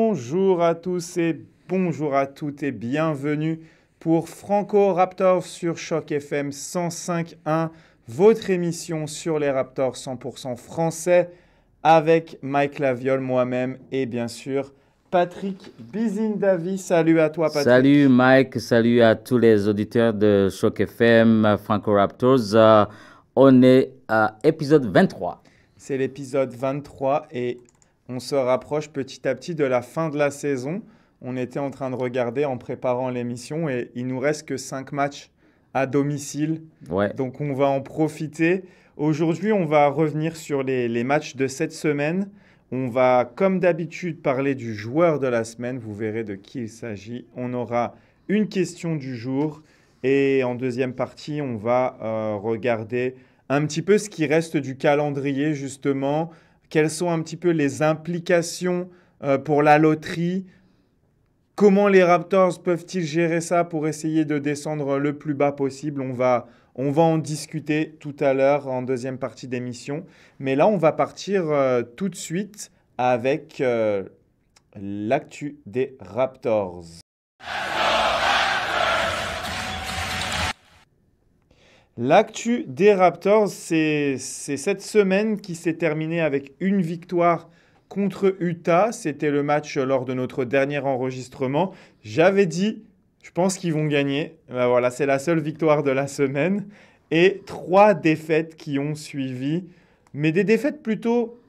Bonjour à tous et bonjour à toutes et bienvenue pour Franco Raptors sur Choc FM 105.1, votre émission sur les Raptors 100% français avec Mike Laviole, moi-même et bien sûr Patrick Bizindavi. Salut à toi Patrick. Salut Mike, salut à tous les auditeurs de Choc FM, Franco Raptors. On est à épisode 23. C'est l'épisode 23 et on se rapproche petit à petit de la fin de la saison. On était en train de regarder en préparant l'émission et il nous reste que 5 matchs à domicile. Ouais. Donc on va en profiter. Aujourd'hui, on va revenir sur les matchs de cette semaine. On va, comme d'habitude, parler du joueur de la semaine. Vous verrez de qui il s'agit. On aura une question du jour. Et en deuxième partie, on va regarder un petit peu ce qui reste du calendrier, justement. Quelles sont un petit peu les implications pour la loterie? Comment les Raptors peuvent-ils gérer ça pour essayer de descendre le plus bas possible? On va en discuter tout à l'heure en deuxième partie d'émission. Mais là, on va partir tout de suite avec l'actu des Raptors. L'actu des Raptors, c'est cette semaine qui s'est terminée avec une victoire contre Utah. C'était le match lors de notre dernier enregistrement. J'avais dit, je pense qu'ils vont gagner. Ben voilà, c'est la seule victoire de la semaine. Et 3 défaites qui ont suivi. Mais des défaites plutôt,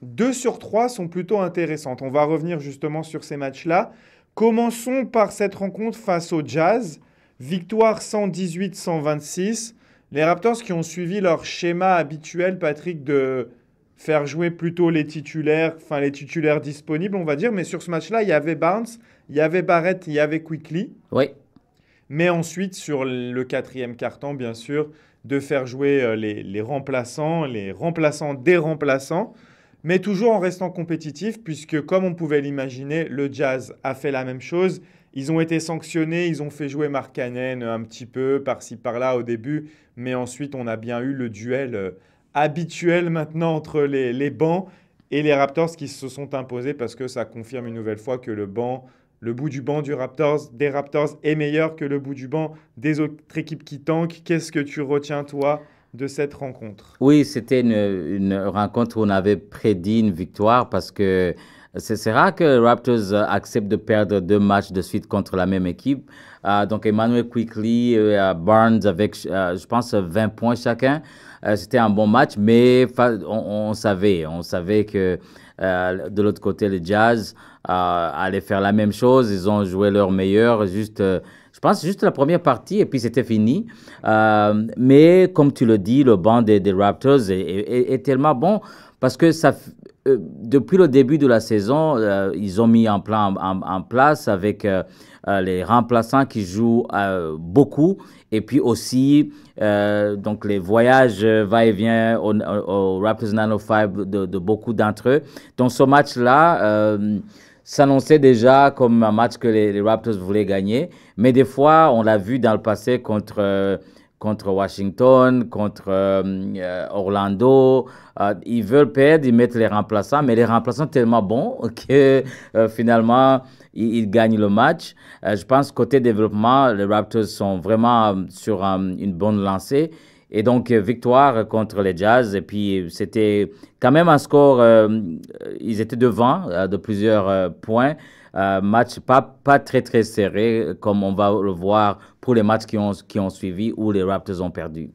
2 sur 3 sont plutôt intéressantes. On va revenir justement sur ces matchs-là. Commençons par cette rencontre face au Jazz. Victoire 118-126. Les Raptors qui ont suivi leur schéma habituel, Patrick, de faire jouer plutôt les titulaires disponibles, on va dire. Mais sur ce match-là, il y avait Barnes, il y avait Barrett, il y avait Quickley. Oui. Mais ensuite, sur le quatrième quart-temps, bien sûr, de faire jouer les remplaçants des remplaçants. Mais toujours en restant compétitif, puisque comme on pouvait l'imaginer, le Jazz a fait la même chose. Ils ont été sanctionnés, ils ont fait jouer Markkanen un petit peu par-ci par-là au début, mais ensuite on a bien eu le duel habituel maintenant entre les bancs et les Raptors qui se sont imposés parce que ça confirme une nouvelle fois que le bout du banc des Raptors est meilleur que le bout du banc des autres équipes qui tankent. Qu'est-ce que tu retiens toi de cette rencontre? Oui, c'était une rencontre où on avait prédit une victoire parce que c'est rare que les Raptors acceptent de perdre 2 matchs de suite contre la même équipe. Donc, Emmanuel Quickley, Barnes avec, je pense, 20 points chacun. C'était un bon match, mais on savait que de l'autre côté, le Jazz allait faire la même chose. Ils ont joué leur meilleur, je pense juste la première partie et puis c'était fini. Mais comme tu le dis, le banc des Raptors est tellement bon parce que depuis le début de la saison, ils ont mis en place avec les remplaçants qui jouent beaucoup et puis aussi donc les voyages va-et-vient au Raptors 905 de beaucoup d'entre eux. Donc ce match-là s'annonçait déjà comme un match que les Raptors voulaient gagner, mais des fois, on l'a vu dans le passé contre Washington, contre Orlando. Ils veulent perdre, ils mettent les remplaçants, mais les remplaçants sont tellement bons que finalement, ils gagnent le match. Je pense côté développement, les Raptors sont vraiment sur une bonne lancée. Et donc, victoire contre les Jazz. Et puis, c'était quand même un score, ils étaient devant de plusieurs points. Match pas très, très serré, comme on va le voir pour les matchs qui ont suivi où les Raptors ont perdu.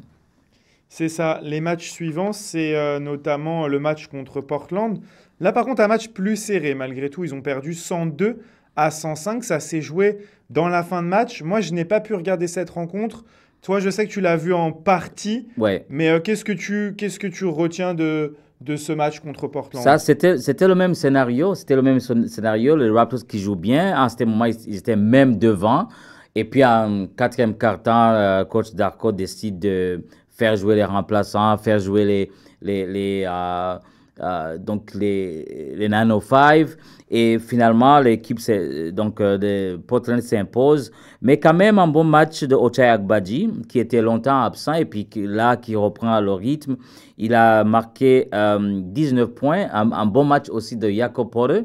C'est ça. Les matchs suivants, c'est notamment le match contre Portland. Là, par contre, un match plus serré. Malgré tout, ils ont perdu 102-105. Ça s'est joué dans la fin de match. Moi, je n'ai pas pu regarder cette rencontre. Toi, je sais que tu l'as vu en partie. Ouais. Mais qu'est-ce que tu retiens de ce match contre Portland? Ça, c'était le même scénario. C'était le même scénario. Les Raptors qui jouent bien. À ce moment, ils étaient même devant. Et puis, en quatrième quart-temps, coach Darko décide de faire jouer les remplaçants, faire jouer les 905. Et finalement, l'équipe de Portland s'impose. Mais quand même, un bon match de Ochai Agbaji, qui était longtemps absent et puis qui reprend le rythme. Il a marqué 19 points. Un bon match aussi de Jakob Porter.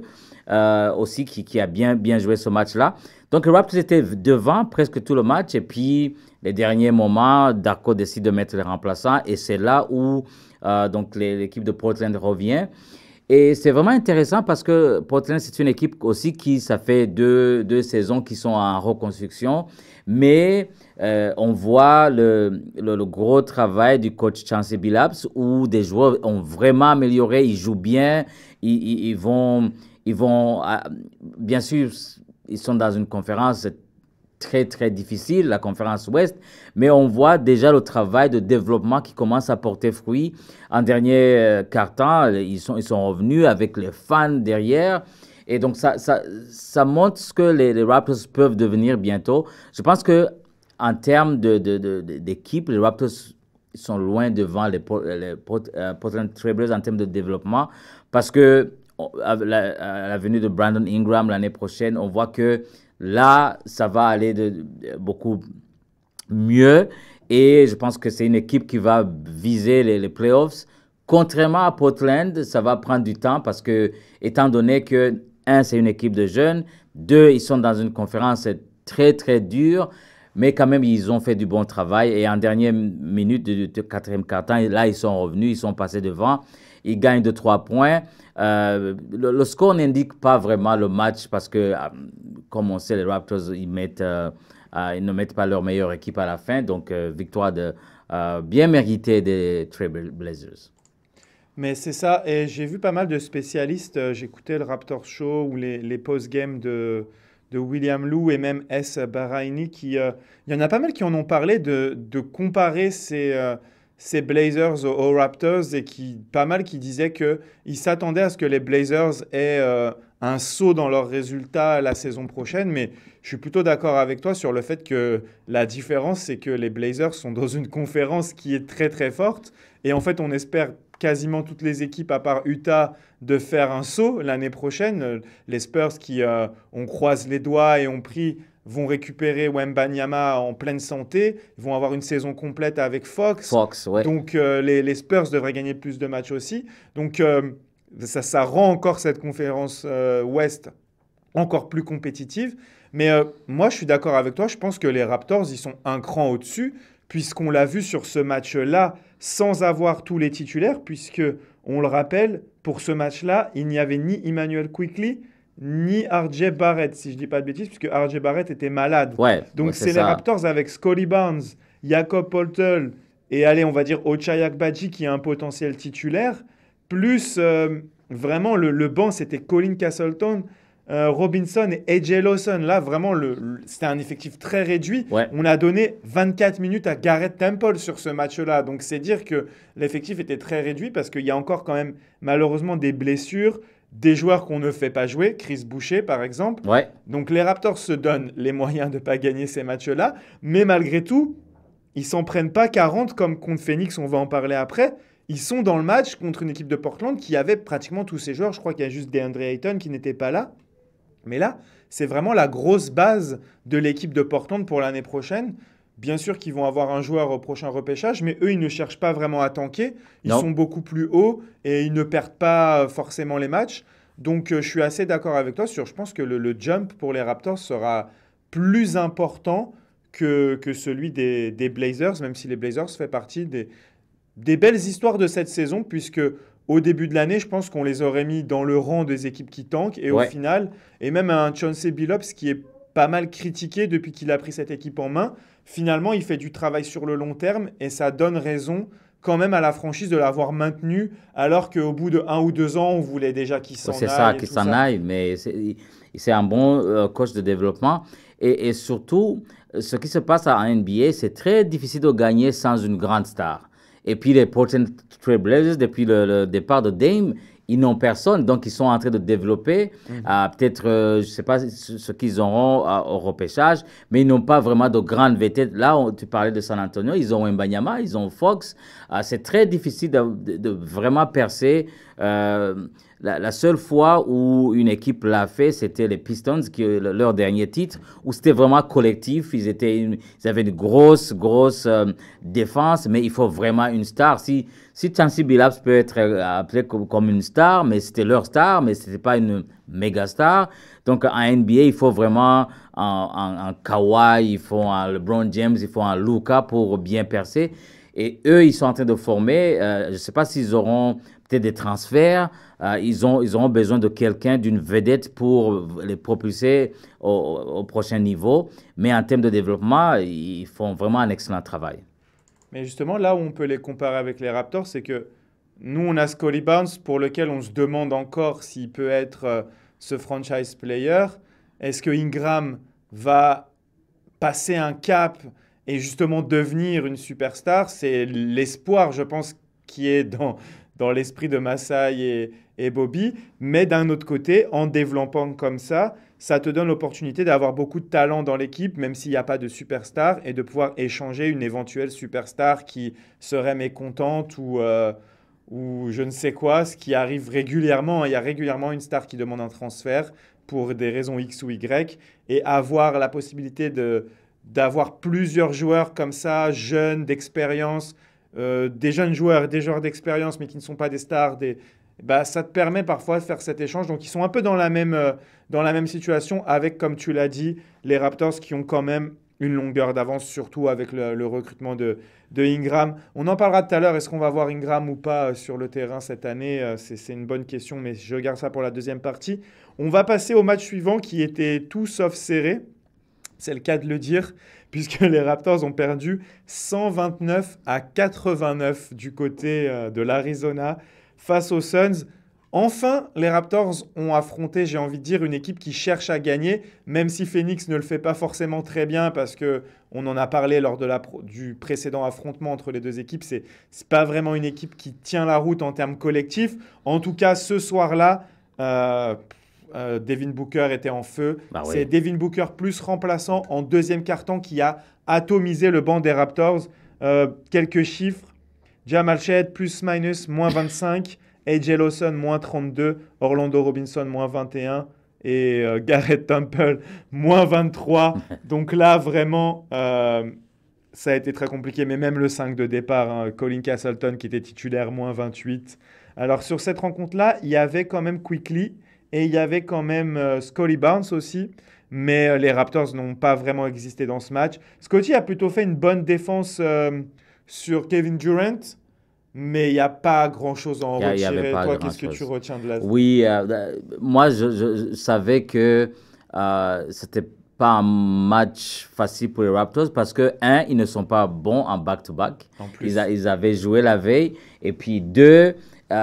aussi qui a bien joué ce match-là. Donc, les Raptors étaient devant presque tout le match. Et puis, les derniers moments, Darko décide de mettre les remplaçants. Et c'est là où donc l'équipe de Portland revient. Et c'est vraiment intéressant parce que Portland, c'est une équipe aussi ça fait deux saisons qui sont en reconstruction. Mais on voit le gros travail du coach Chauncey Billups où des joueurs ont vraiment amélioré, ils jouent bien, ils vont bien sûr, ils sont dans une conférence très, très difficile, la conférence Ouest, mais on voit déjà le travail de développement qui commence à porter fruit. En dernier quart-temps, ils sont revenus avec les fans derrière. Et donc, ça montre ce que les Raptors peuvent devenir bientôt. Je pense qu'en termes d'équipe, les Raptors sont loin devant les Portland Trail Blazers en termes de développement parce que à la venue de Brandon Ingram l'année prochaine, on voit que là, ça va aller beaucoup mieux et je pense que c'est une équipe qui va viser les playoffs. Contrairement à Portland, ça va prendre du temps parce que, étant donné que, un, c'est une équipe de jeunes, deux, ils sont dans une conférence très, très dure, mais quand même, ils ont fait du bon travail. Et en dernière minute du quatrième quart-temps, là, ils sont revenus, ils sont passés devant. Ils gagnent de 3 points. Le score n'indique pas vraiment le match parce que, comme on sait, les Raptors, ils ne mettent pas leur meilleure équipe à la fin. Donc, victoire bien méritée des Trail Blazers. Mais c'est ça, et j'ai vu pas mal de spécialistes, j'écoutais le Raptor Show ou les post-games de William Lou et même S. Bahraini, il y en a pas mal qui en ont parlé de comparer ces Blazers aux Raptors et pas mal qui disaient qu'ils s'attendaient à ce que les Blazers aient un saut dans leurs résultats la saison prochaine, mais je suis plutôt d'accord avec toi sur le fait que la différence, c'est que les Blazers sont dans une conférence qui est très très forte et en fait on espère quasiment toutes les équipes, à part Utah, de faire un saut l'année prochaine. Les Spurs qui, on croise les doigts et ont pris, vont récupérer Wembanyama en pleine santé. Ils vont avoir une saison complète avec Fox. Ouais. Donc, les Spurs devraient gagner plus de matchs aussi. Donc, ça rend encore cette conférence Ouest encore plus compétitive. Mais moi, je suis d'accord avec toi. Je pense que les Raptors, ils sont un cran au-dessus, puisqu'on l'a vu sur ce match-là, sans avoir tous les titulaires, puisque, on le rappelle, pour ce match-là, il n'y avait ni Immanuel Quickley, ni R.J. Barrett, si je ne dis pas de bêtises, puisque R.J. Barrett était malade. Ouais, donc, c'est les Raptors avec Scottie Barnes, Jakob Poeltl et, allez, on va dire Ochai Agbaji, qui a un potentiel titulaire, plus vraiment le banc, c'était Colin Castleton, Robinson et AJ Lawson. Là, vraiment, c'était un effectif très réduit. Ouais. On a donné 24 minutes à Garrett Temple sur ce match-là. Donc, c'est dire que l'effectif était très réduit parce qu'il y a encore quand même, malheureusement, des blessures, des joueurs qu'on ne fait pas jouer. Chris Boucher, par exemple. Ouais. Donc, les Raptors se donnent les moyens de ne pas gagner ces matchs-là. Mais malgré tout, ils s'en prennent pas 40 comme contre Phoenix. On va en parler après. Ils sont dans le match contre une équipe de Portland qui avait pratiquement tous ses joueurs. Je crois qu'il y a juste DeAndre Ayton qui n'était pas là. Mais là, c'est vraiment la grosse base de l'équipe de Portland pour l'année prochaine. Bien sûr qu'ils vont avoir un joueur au prochain repêchage, mais eux, ils ne cherchent pas vraiment à tanker. Ils sont beaucoup plus hauts et ils ne perdent pas forcément les matchs. Donc, je suis assez d'accord avec toi je pense que le jump pour les Raptors sera plus important que celui des Blazers, même si les Blazers font partie des belles histoires de cette saison, puisque au début de l'année, je pense qu'on les aurait mis dans le rang des équipes qui tankent. Et au final, et même un Chauncey Billups qui est pas mal critiqué depuis qu'il a pris cette équipe en main, finalement, il fait du travail sur le long terme et ça donne raison quand même à la franchise de l'avoir maintenu, alors qu'au bout de 1 ou 2 ans, on voulait déjà qu'il s'en aille. C'est ça, qu'il s'en aille, mais c'est un bon coach de développement. Et surtout, ce qui se passe en NBA, c'est très difficile de gagner sans une grande star. Et puis les Portland Trail Blazers, depuis le départ de Dame, ils n'ont personne. Donc, ils sont en train de développer peut-être, je ne sais pas ce qu'ils auront au repêchage, mais ils n'ont pas vraiment de grandes vétérans. Là, tu parlais de San Antonio, ils ont Wembanyama, ils ont Fox. C'est très difficile de vraiment percer La seule fois où une équipe l'a fait, c'était les Pistons, leur dernier titre, où c'était vraiment collectif. Ils avaient une grosse défense, mais il faut vraiment une star. Si Chauncey Billups peut être appelé comme une star, mais c'était leur star, mais ce n'était pas une méga star. Donc en NBA, il faut vraiment un Kawhi, il faut un LeBron James, il faut un Luka pour bien percer. Et eux, ils sont en train de former. Je ne sais pas s'ils auront peut-être des transferts. Ils auront besoin de quelqu'un, d'une vedette pour les propulser au prochain niveau. Mais en termes de développement, ils font vraiment un excellent travail. Mais justement, là où on peut les comparer avec les Raptors, c'est que nous, on a Scottie Barnes pour lequel on se demande encore s'il peut être ce franchise player. Est-ce que Ingram va passer un cap et justement devenir une superstar? C'est l'espoir, je pense, qui est dans l'esprit de Masai et Bobby. Mais d'un autre côté, en développant comme ça te donne l'opportunité d'avoir beaucoup de talent dans l'équipe, même s'il n'y a pas de superstar, et de pouvoir échanger une éventuelle superstar qui serait mécontente ou je ne sais quoi, ce qui arrive régulièrement. Il y a régulièrement une star qui demande un transfert pour des raisons X ou Y, et avoir la possibilité d'avoir plusieurs joueurs comme ça, jeunes, d'expérience, des jeunes joueurs, des joueurs d'expérience, mais qui ne sont pas des stars, ça te permet parfois de faire cet échange. Donc, ils sont un peu dans la même situation avec, comme tu l'as dit, les Raptors qui ont quand même une longueur d'avance, surtout avec le recrutement de Ingram. On en parlera tout à l'heure. Est-ce qu'on va voir Ingram ou pas sur le terrain cette année? C'est une bonne question, mais je garde ça pour la deuxième partie. On va passer au match suivant qui était tout sauf serré. C'est le cas de le dire, puisque les Raptors ont perdu 129-89 du côté de l'Arizona face aux Suns. Enfin, les Raptors ont affronté, j'ai envie de dire, une équipe qui cherche à gagner, même si Phoenix ne le fait pas forcément très bien, parce qu'on en a parlé lors du précédent affrontement entre les deux équipes. C'est pas vraiment une équipe qui tient la route en termes collectifs. En tout cas, ce soir-là, Devin Booker était en feu. Bah oui. C'est Devin Booker plus remplaçant en deuxième quart-temps qui a atomisé le banc des Raptors. Quelques chiffres. Jamal Shead plus-minus moins 25. AJ Lawson, moins 32, Orlando Robinson, moins 21 et Garrett Temple, moins 23. Donc là, vraiment, ça a été très compliqué. Mais même le 5 de départ, Colin Castleton qui était titulaire, moins 28. Alors sur cette rencontre-là, il y avait quand même Quickley et il y avait quand même Scottie Barnes aussi. Mais les Raptors n'ont pas vraiment existé dans ce match. Scottie a plutôt fait une bonne défense sur Kevin Durant. Mais il n'y a pas grand-chose à en retirer. Toi, qu'est-ce que tu retiens de là? Oui, moi, je savais que c'était pas un match facile pour les Raptors parce que, un, ils ne sont pas bons en back-to-back. Ils avaient joué la veille. Et puis, deux,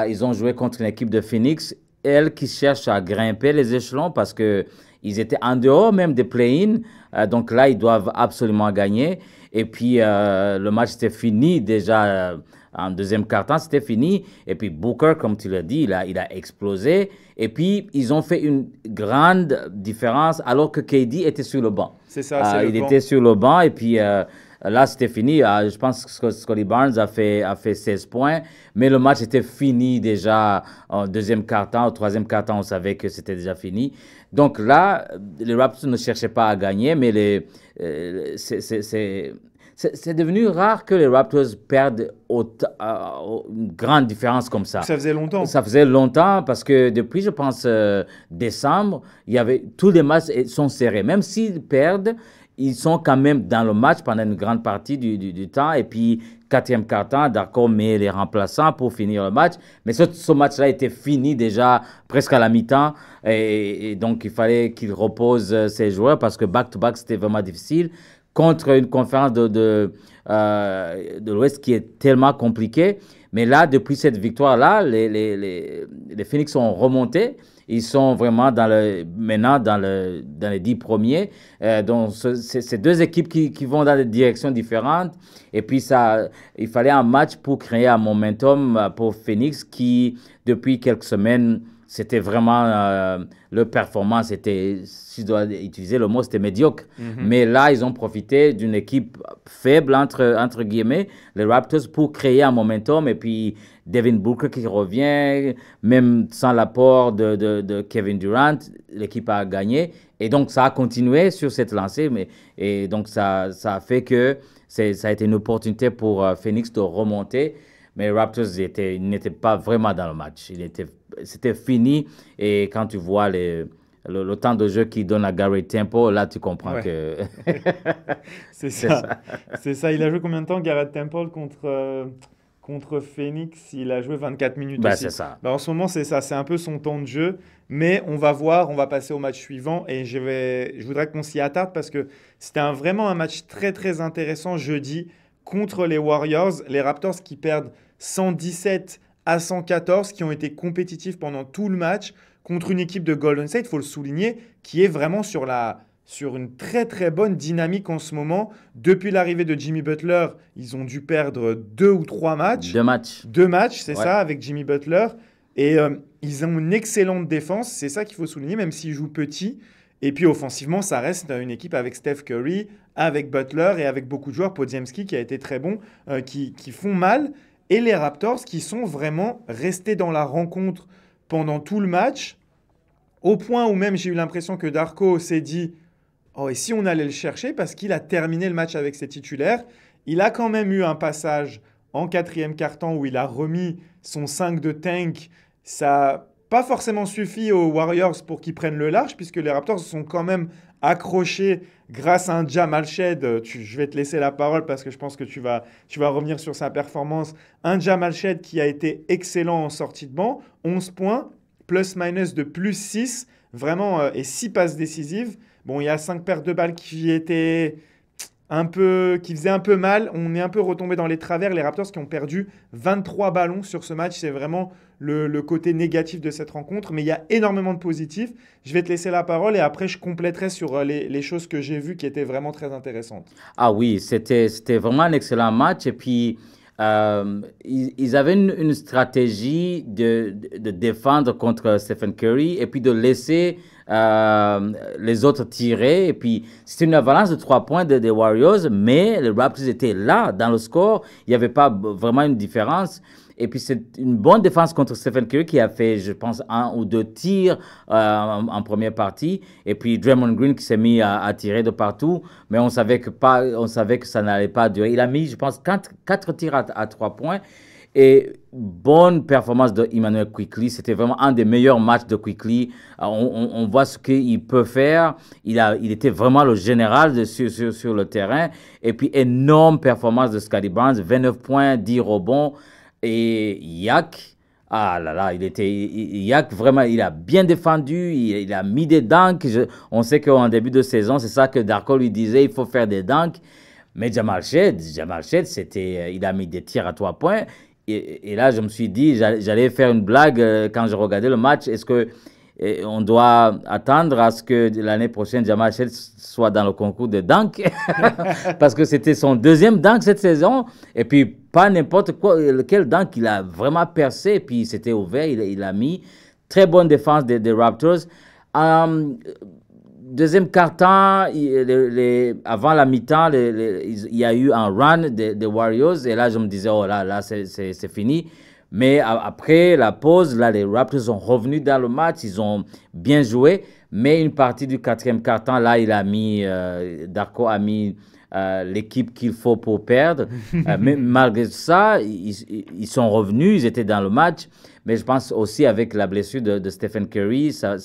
ils ont joué contre une équipe de Phoenix, elle qui cherche à grimper les échelons parce qu'ils étaient en dehors même des play-in. Donc là, ils doivent absolument gagner. Et puis, le match était fini déjà. En deuxième quart-temps, c'était fini. Et puis Booker, comme tu l'as dit, il a explosé. Et puis, ils ont fait une grande différence alors que KD était sur le banc. C'est ça, il était sur le banc. Et puis, là, c'était fini. Je pense que Scottie Barnes a fait 16 points. Mais le match était fini déjà en deuxième quart-temps. Au troisième quart-temps, on savait que c'était déjà fini. Donc là, les Raptors ne cherchaient pas à gagner. Mais c'est devenu rare que les Raptors perdent une grande différence comme ça. Ça faisait longtemps. Ça faisait longtemps parce que depuis, je pense, décembre, tous les matchs sont serrés. Même s'ils perdent, ils sont quand même dans le match pendant une grande partie du temps. Et puis, quatrième quart-temps, d'accord, mais les remplaçants pour finir le match. Mais ce match-là était fini déjà presque à la mi-temps. Et donc, il fallait qu'ils reposent ces joueurs parce que back-to-back, c'était vraiment difficile. Contre une conférence de l'Ouest qui est tellement compliquée. Mais là, depuis cette victoire-là, les Phoenix sont remontés. Ils sont vraiment maintenant dans les 10 premiers. Donc, c'est deux équipes qui vont dans des directions différentes. Et puis, il fallait un match pour créer un momentum pour Phoenix qui, depuis quelques semaines, c'était vraiment, leur performance était, si je dois utiliser le mot, c'était médiocre. Mais là, ils ont profité d'une équipe faible, entre guillemets, les Raptors, pour créer un momentum. Et puis, Devin Booker qui revient, même sans l'apport de Kevin Durant, l'équipe a gagné. Et donc, ça a continué sur cette lancée. Et donc, ça a fait que ça a été une opportunité pour Phoenix de remonter. Mais les Raptors n'étaient pas vraiment dans le match. C'était fini. Et quand tu vois le temps de jeu qu'il donne à Gary Temple, là, tu comprends que... C'est ça. C'est ça. Il a joué combien de temps, Garrett Temple, contre Phoenix? Il a joué 24 minutes aussi. C'est ça. En ce moment, c'est ça. C'est un peu son temps de jeu. Mais on va voir. On va passer au match suivant. Et je voudrais qu'on s'y attarde parce que c'était vraiment un match très, très intéressant jeudi contre les Warriors. Les Raptors qui perdent 117-114, qui ont été compétitifs pendant tout le match contre une équipe de Golden State, il faut le souligner, qui est vraiment sur une très très bonne dynamique en ce moment. Depuis l'arrivée de Jimmy Butler, ils ont dû perdre 2 ou 3 matchs. 2 matchs. 2 matchs, c'est ça, avec Jimmy Butler. Et ils ont une excellente défense, c'est ça qu'il faut souligner, même s'ils jouent petit. Et puis offensivement, ça reste une équipe avec Steph Curry, avec Butler et avec beaucoup de joueurs, Podziemski qui a été très bon, qui font mal. Et les Raptors qui sont vraiment restés dans la rencontre pendant tout le match, au point où même j'ai eu l'impression que Darko s'est dit « Oh, et si on allait le chercher ?» parce qu'il a terminé le match avec ses titulaires. Il a quand même eu un passage en 4e quart-temps où il a remis son 5 de tank. Ça n'a pas forcément suffi aux Warriors pour qu'ils prennent le large, puisque les Raptors sont quand même accrochés grâce à un Jamal Shead. Je vais te laisser la parole parce que je pense que tu vas revenir sur sa performance. Un Jamal Shead qui a été excellent en sortie de banc, 11 points, plus-minus de plus 6, vraiment, et 6 passes décisives. Bon, il y a 5 pertes de balles qui faisaient un peu mal. On est un peu retombé dans les travers. Les Raptors qui ont perdu 23 ballons sur ce match, c'est vraiment le côté négatif de cette rencontre. Mais il y a énormément de positifs. Je vais te laisser la parole et après, je compléterai sur les choses que j'ai vues qui étaient vraiment très intéressantes. Ah oui, c'était vraiment un excellent match. Et puis, ils avaient une stratégie de défendre contre Stephen Curry et puis de laisser les autres tirer. Et puis, c'était une avalanche de 3 points des Warriors, mais les Raptors étaient là dans le score. Il n'y avait pas vraiment une différence. Et puis, c'est une bonne défense contre Stephen Curry qui a fait, je pense, 1 ou 2 tirs en première partie. Et puis, Draymond Green qui s'est mis à tirer de partout. Mais on savait que ça n'allait pas durer. Il a mis, je pense, 4 tirs à 3 points. Et bonne performance de Immanuel Quickley. C'était vraiment un des meilleurs matchs de Quickley. On voit ce qu'il peut faire. Il était vraiment le général sur le terrain. Et puis, énorme performance de Scottie Barnes. 29 points, 10 rebonds. Et Yak, ah là là, Yak, vraiment, il a bien défendu, il a mis des dunks. On sait qu'en début de saison, c'est ça que Darko lui disait, il faut faire des dunks. Mais Jamal Shead, il a mis des tirs à 3 points. Et là, je me suis dit, j'allais faire une blague quand je regardais le match. Est-ce que on doit attendre à ce que l'année prochaine, Jamal Shead soit dans le concours de dunk? Parce que c'était son 2e dunk cette saison. Et puis, pas n'importe quel dunk, il a vraiment percé. Et puis, c'était ouvert, il a mis. Très bonne défense des Raptors. Deuxième quart-temps, avant la mi-temps, il y a eu un run des Warriors. Et là, je me disais, oh là, c'est fini. Mais après la pause, là, les Raptors sont revenus dans le match. Ils ont bien joué. Mais une partie du 4e quart-temps, là, Darko a mis l'équipe qu'il faut pour perdre. Mais malgré ça, ils sont revenus. Ils étaient dans le match. Mais je pense aussi avec la blessure de Stephen Curry, ça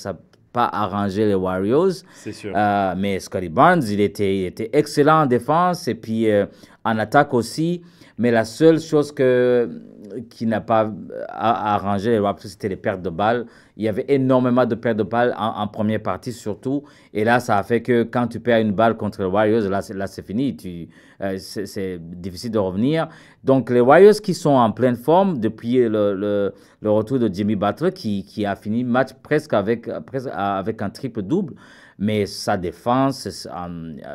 pas arrangé les Warriors. C'est sûr. Mais Scottie Barnes, il était excellent en défense et puis en attaque aussi. Mais la seule chose qui n'a pas arrangé les Raptors, c'était les pertes de balles. Il y avait énormément de pertes de balles en première partie surtout. Et là, ça a fait que quand tu perds une balle contre les Warriors, là c'est fini. C'est difficile de revenir. Donc, les Warriors qui sont en pleine forme depuis le retour de Jimmy Butler, qui a fini le match presque avec un triple-double. Mais sa défense,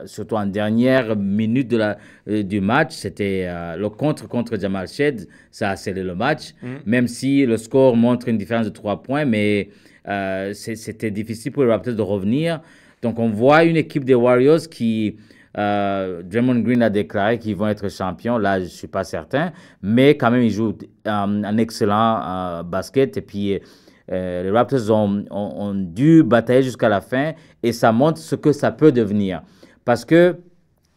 surtout en dernière minute du match, c'était le contre Jamal Shead. Ça a scellé le match. Même si le score montre une différence de 3 points, mais mais c'était difficile pour les Raptors de revenir. Donc, on voit une équipe des Warriors qui, Draymond Green a déclaré qu'ils vont être champions. Là, je ne suis pas certain, mais quand même, ils jouent un excellent basket. Et puis, les Raptors ont dû batailler jusqu'à la fin et ça montre ce que ça peut devenir. Parce que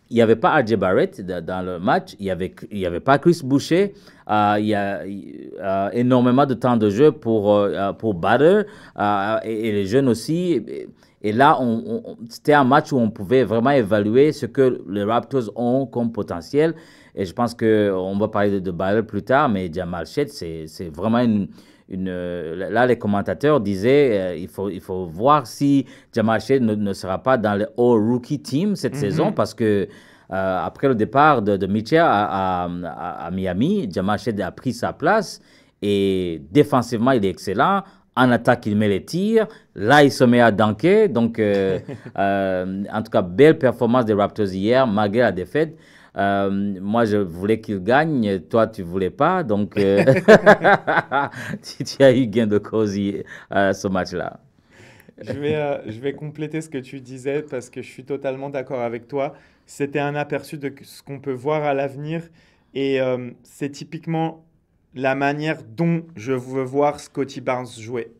il n'y avait pas R.J. Barrett dans le match, il n'y avait pas Chris Boucher, il y a énormément de temps de jeu pour Bader et les jeunes aussi. Et là, c'était un match où on pouvait vraiment évaluer ce que les Raptors ont comme potentiel. Et je pense qu'on va parler de Bader plus tard, mais Jamal Shead, c'est vraiment là, les commentateurs disaient il faut voir si Jamal Shead ne sera pas dans le All-Rookie Team cette saison parce que après le départ de Mitchell à Miami, Jamal Shead a pris sa place et défensivement, il est excellent. En attaque, il met les tirs. Là, il se met à dunker. Donc, en tout cas, belle performance des Raptors hier, malgré la défaite. Moi, je voulais qu'il gagne. Toi, tu ne voulais pas. Donc, tu as eu gain de cause ce match-là. Je vais compléter ce que tu disais parce que je suis totalement d'accord avec toi. C'était un aperçu de ce qu'on peut voir à l'avenir et c'est typiquement la manière dont je veux voir Scottie Barnes jouer.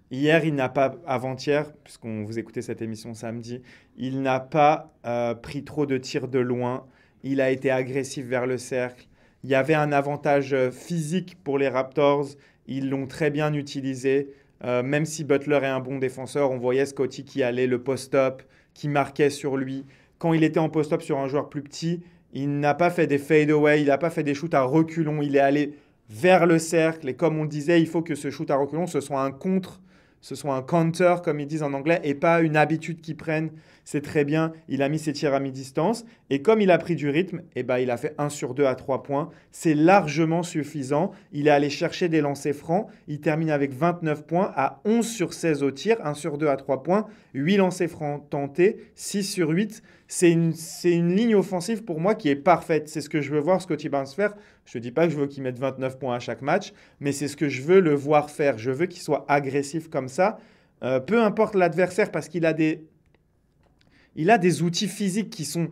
Hier, il n'a pas, avant-hier, puisqu'on vous écoutez cette émission samedi, il n'a pas pris trop de tirs de loin. Il a été agressif vers le cercle. Il y avait un avantage physique pour les Raptors. Ils l'ont très bien utilisé. Même si Butler est un bon défenseur, on voyait Scottie qui allait le post-up, qui marquait sur lui. Quand il était en post-up sur un joueur plus petit, il n'a pas fait des fade-away, il n'a pas fait des shoots à reculons. Il est allé vers le cercle. Et comme on disait, il faut que ce shoot à reculons, ce soit un contre, ce soit un counter, comme ils disent en anglais, et pas une habitude qu'ils prennent. C'est très bien. Il a mis ses tirs à mi-distance. Et comme il a pris du rythme, eh ben, il a fait 1 sur 2 à 3 points. C'est largement suffisant. Il est allé chercher des lancers francs. Il termine avec 29 points à 11 sur 16 au tir, 1 sur 2 à 3 points, 8 lancers francs tentés, 6 sur 8. C'est une ligne offensive pour moi qui est parfaite. C'est ce que je veux voir Scottie Barnes faire. Je ne dis pas que je veux qu'il mette 29 points à chaque match, mais c'est ce que je veux le voir faire. Je veux qu'il soit agressif comme ça. Peu importe l'adversaire parce qu'il a des outils physiques qui sont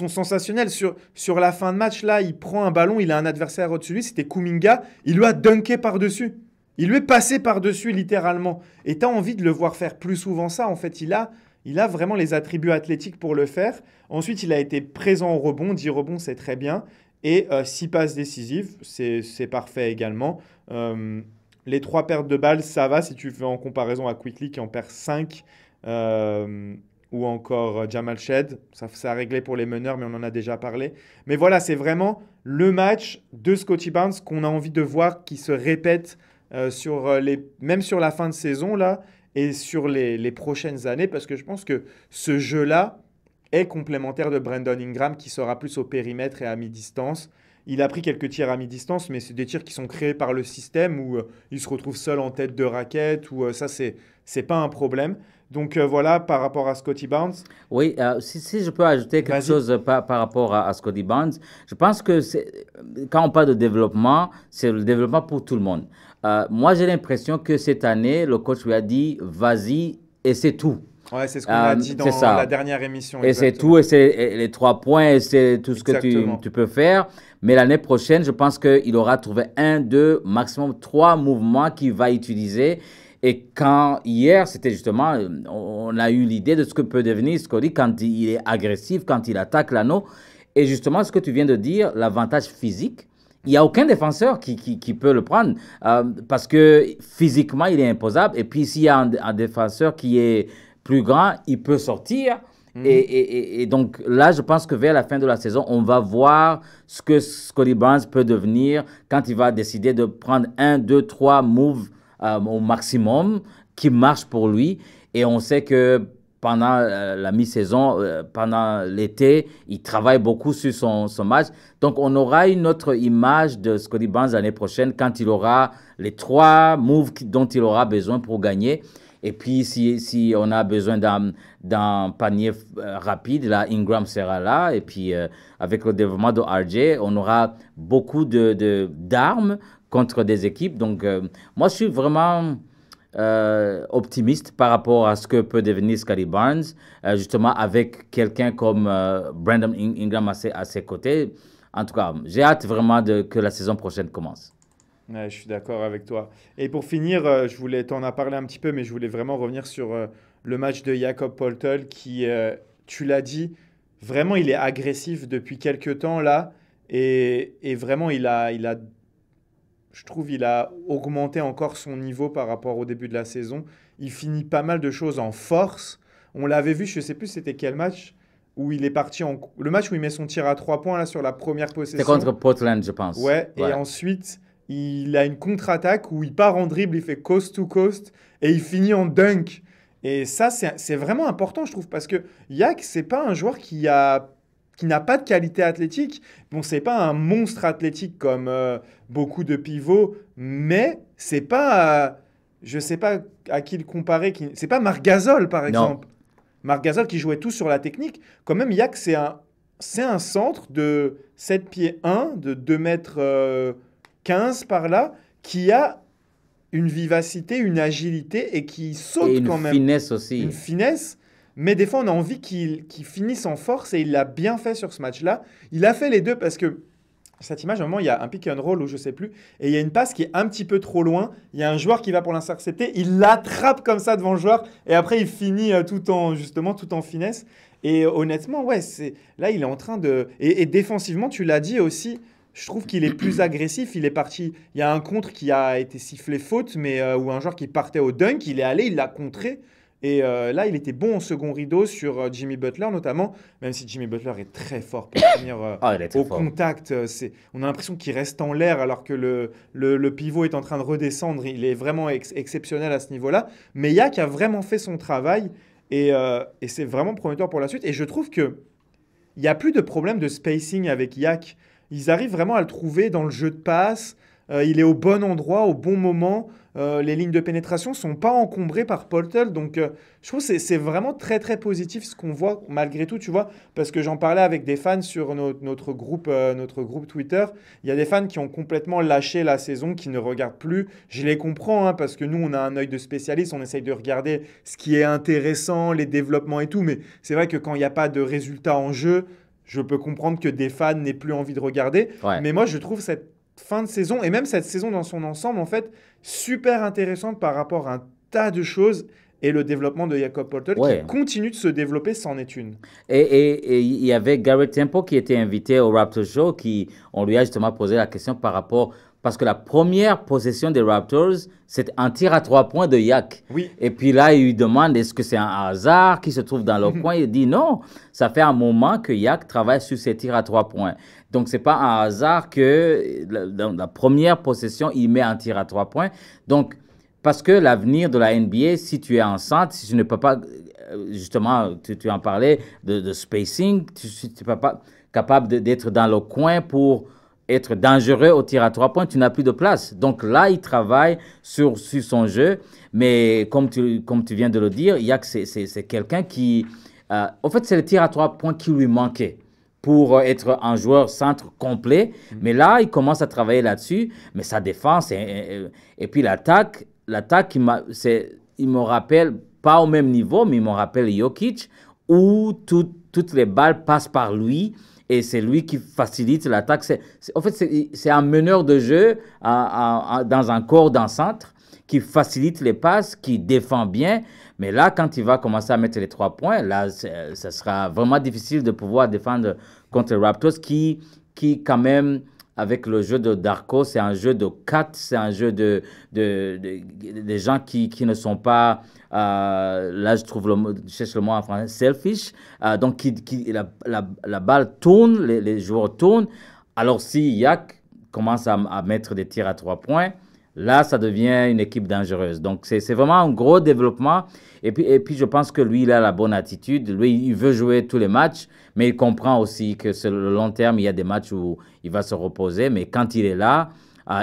sensationnels. Sur la fin de match, là, il prend un ballon, il a un adversaire au-dessus de lui, c'était Kuminga, il lui a dunké par-dessus. Il lui est passé par-dessus, littéralement. Et tu as envie de le voir faire plus souvent ça. En fait, il a vraiment les attributs athlétiques pour le faire. Ensuite, il a été présent au rebond. 10 rebonds, c'est très bien. Et 6 passes décisives, c'est parfait également. Les 3 pertes de balles, ça va si tu fais en comparaison à Quickley qui en perd 5. Ou encore Jamal Shead. Ça a réglé pour les meneurs, mais on en a déjà parlé. Mais voilà, c'est vraiment le match de Scottie Barnes qu'on a envie de voir qui se répète même sur la fin de saison là, et sur les prochaines années, parce que je pense que ce jeu-là est complémentaire de Brandon Ingram qui sera plus au périmètre et à mi-distance. Il a pris quelques tirs à mi-distance, mais c'est des tirs qui sont créés par le système où il se retrouve seul en tête de raquette, ou ça, c'est pas un problème. Donc voilà, par rapport à Scottie Barnes. Oui, si je peux ajouter quelque chose par rapport à Scottie Barnes, je pense que quand on parle de développement, c'est le développement pour tout le monde. Moi, j'ai l'impression que cette année, le coach lui a dit, vas-y, et c'est tout. Ouais, c'est ce qu'on a dit dans la dernière émission. Et c'est tout, et c'est les 3 points, et c'est tout ce que tu peux faire. Mais l'année prochaine, je pense qu'il aura trouvé 1, 2, maximum 3 mouvements qu'il va utiliser. Et quand hier, c'était justement, on a eu l'idée de ce que peut devenir Scottie quand il est agressif, quand il attaque l'anneau. Et justement, ce que tu viens de dire, l'avantage physique, il n'y a aucun défenseur qui peut le prendre parce que physiquement, il est imposable. Et puis, s'il y a un défenseur qui est plus grand, il peut sortir. Et donc là, je pense que vers la fin de la saison, on va voir ce que Scottie Barnes peut devenir quand il va décider de prendre 1, 2, 3 moves au maximum qui marchent pour lui. Et on sait que pendant la mi-saison, pendant l'été, il travaille beaucoup sur son match. Donc, on aura une autre image de Scottie Barnes l'année prochaine quand il aura les 3 moves dont il aura besoin pour gagner. Et puis, si on a besoin d'un panier rapide, là, Ingram sera là. Et puis, avec le développement de RJ, on aura beaucoup d'armes contre des équipes. Donc, moi, je suis vraiment optimiste par rapport à ce que peut devenir Scottie Barnes, justement avec quelqu'un comme Brandon Ingram à ses côtés. En tout cas, j'ai hâte vraiment que la saison prochaine commence. Ouais, je suis d'accord avec toi. Et pour finir, je voulais t'en as parlé un petit peu, mais je voulais vraiment revenir sur le match de Jakob Poeltl qui, tu l'as dit, vraiment il est agressif depuis quelques temps là. Et vraiment, je trouve, il a augmenté encore son niveau par rapport au début de la saison. Il finit pas mal de choses en force. On l'avait vu, je ne sais plus c'était quel match, où il est parti le match où il met son tir à 3 points là sur la première possession. C'est contre Portland, je pense. Ouais, et ensuite, il a une contre-attaque où il part en dribble, il fait coast to coast et il finit en dunk. Et ça, c'est vraiment important, je trouve, parce que Yak, c'est pas un joueur qui n'a pas de qualité athlétique. Bon, c'est pas un monstre athlétique comme beaucoup de pivots, mais c'est pas, je sais pas à qui le comparer, c'est pas Marc Gasol par exemple. Marc Gasol qui jouait tout sur la technique. Quand même, Yak, c'est un centre de 7 pieds 1, de 2 mètres 15 par là, qui a une vivacité, une agilité et qui saute quand même. Une finesse aussi. Une finesse. Mais des fois, on a envie qu'il finisse en force et il l'a bien fait sur ce match-là. Il a fait les deux parce que cette image, à un moment, il y a un pick and roll ou je sais plus, et il y a une passe qui est un petit peu trop loin. Il y a un joueur qui va pour l'intercepter, il l'attrape comme ça devant le joueur et après il finit tout en finesse. Et honnêtement, ouais, là il est en train de et défensivement, tu l'as dit aussi. Je trouve qu'il est plus agressif. Il est parti. Il y a un contre qui a été sifflé faute, mais où un joueur qui partait au dunk, il est allé, il l'a contré. Et là, il était bon en second rideau sur Jimmy Butler notamment, même si Jimmy Butler est très fort pour finir au contact. On a l'impression qu'il reste en l'air alors que le pivot est en train de redescendre. Il est vraiment exceptionnel à ce niveau-là. Mais Yak a vraiment fait son travail et c'est vraiment prometteur pour la suite. Et je trouve qu'il n'y a plus de problème de spacing avec Yak. Ils arrivent vraiment à le trouver dans le jeu de passe. Il est au bon endroit, au bon moment. Les lignes de pénétration ne sont pas encombrées par Poeltl. Donc, je trouve que c'est vraiment très, très positif ce qu'on voit malgré tout, tu vois. Parce que j'en parlais avec des fans sur notre groupe Twitter. Il y a des fans qui ont complètement lâché la saison, qui ne regardent plus. Je les comprends, hein, parce que nous, on a un œil de spécialiste. On essaye de regarder ce qui est intéressant, les développements et tout. Mais c'est vrai que quand il n'y a pas de résultats en jeu, je peux comprendre que des fans n'aient plus envie de regarder. Ouais. Mais moi, je trouve cette fin de saison, et même cette saison dans son ensemble, en fait, super intéressante par rapport à un tas de choses. Et le développement de Jakob Poeltl qui continue de se développer, c'en est une. Et il y avait Garrett Temple qui était invité au Raptors Show, on lui a justement posé la question par rapport... Parce que la première possession des Raptors, c'est un tir à 3 points de Yak. Oui. Et puis là, il lui demande est-ce que c'est un hasard qui se trouve dans le coin. Il dit non, ça fait un moment que Yak travaille sur ses tirs à 3 points. Donc, ce n'est pas un hasard que dans la première possession, il met un tir à 3 points. Donc, parce que l'avenir de la NBA, si tu es en centre, si tu ne peux pas, justement, tu en parlais de spacing, si tu n'es pas capable d'être dans le coin pour être dangereux au tir à 3 points, tu n'as plus de place. Donc là, il travaille sur son jeu. Mais comme tu viens de le dire, Yak, c'est quelqu'un qui... en fait, c'est le tir à 3 points qui lui manquait pour être un joueur centre complet. Mais là, il commence à travailler là-dessus. Mais sa défense, et puis l'attaque, il me rappelle, pas au même niveau, mais il me rappelle Jokic, où toutes les balles passent par lui. Et c'est lui qui facilite l'attaque. En fait, c'est un meneur de jeu dans un corps d'un centre qui facilite les passes, qui défend bien. Mais là, quand il va commencer à mettre les 3 points, là, ça sera vraiment difficile de pouvoir défendre contre les Raptors qui quand même, avec le jeu de Darko, c'est un jeu de 4, c'est un jeu de gens qui ne sont pas, là je cherche le mot en français, selfish, donc la balle tourne, les joueurs tournent. Alors si Yak commence à mettre des tirs à 3 points, là ça devient une équipe dangereuse. Donc c'est vraiment un gros développement. Et puis je pense que lui, il a la bonne attitude. Lui, il veut jouer tous les matchs, mais il comprend aussi que sur le long terme, il y a des matchs où il va se reposer. Mais quand il est là,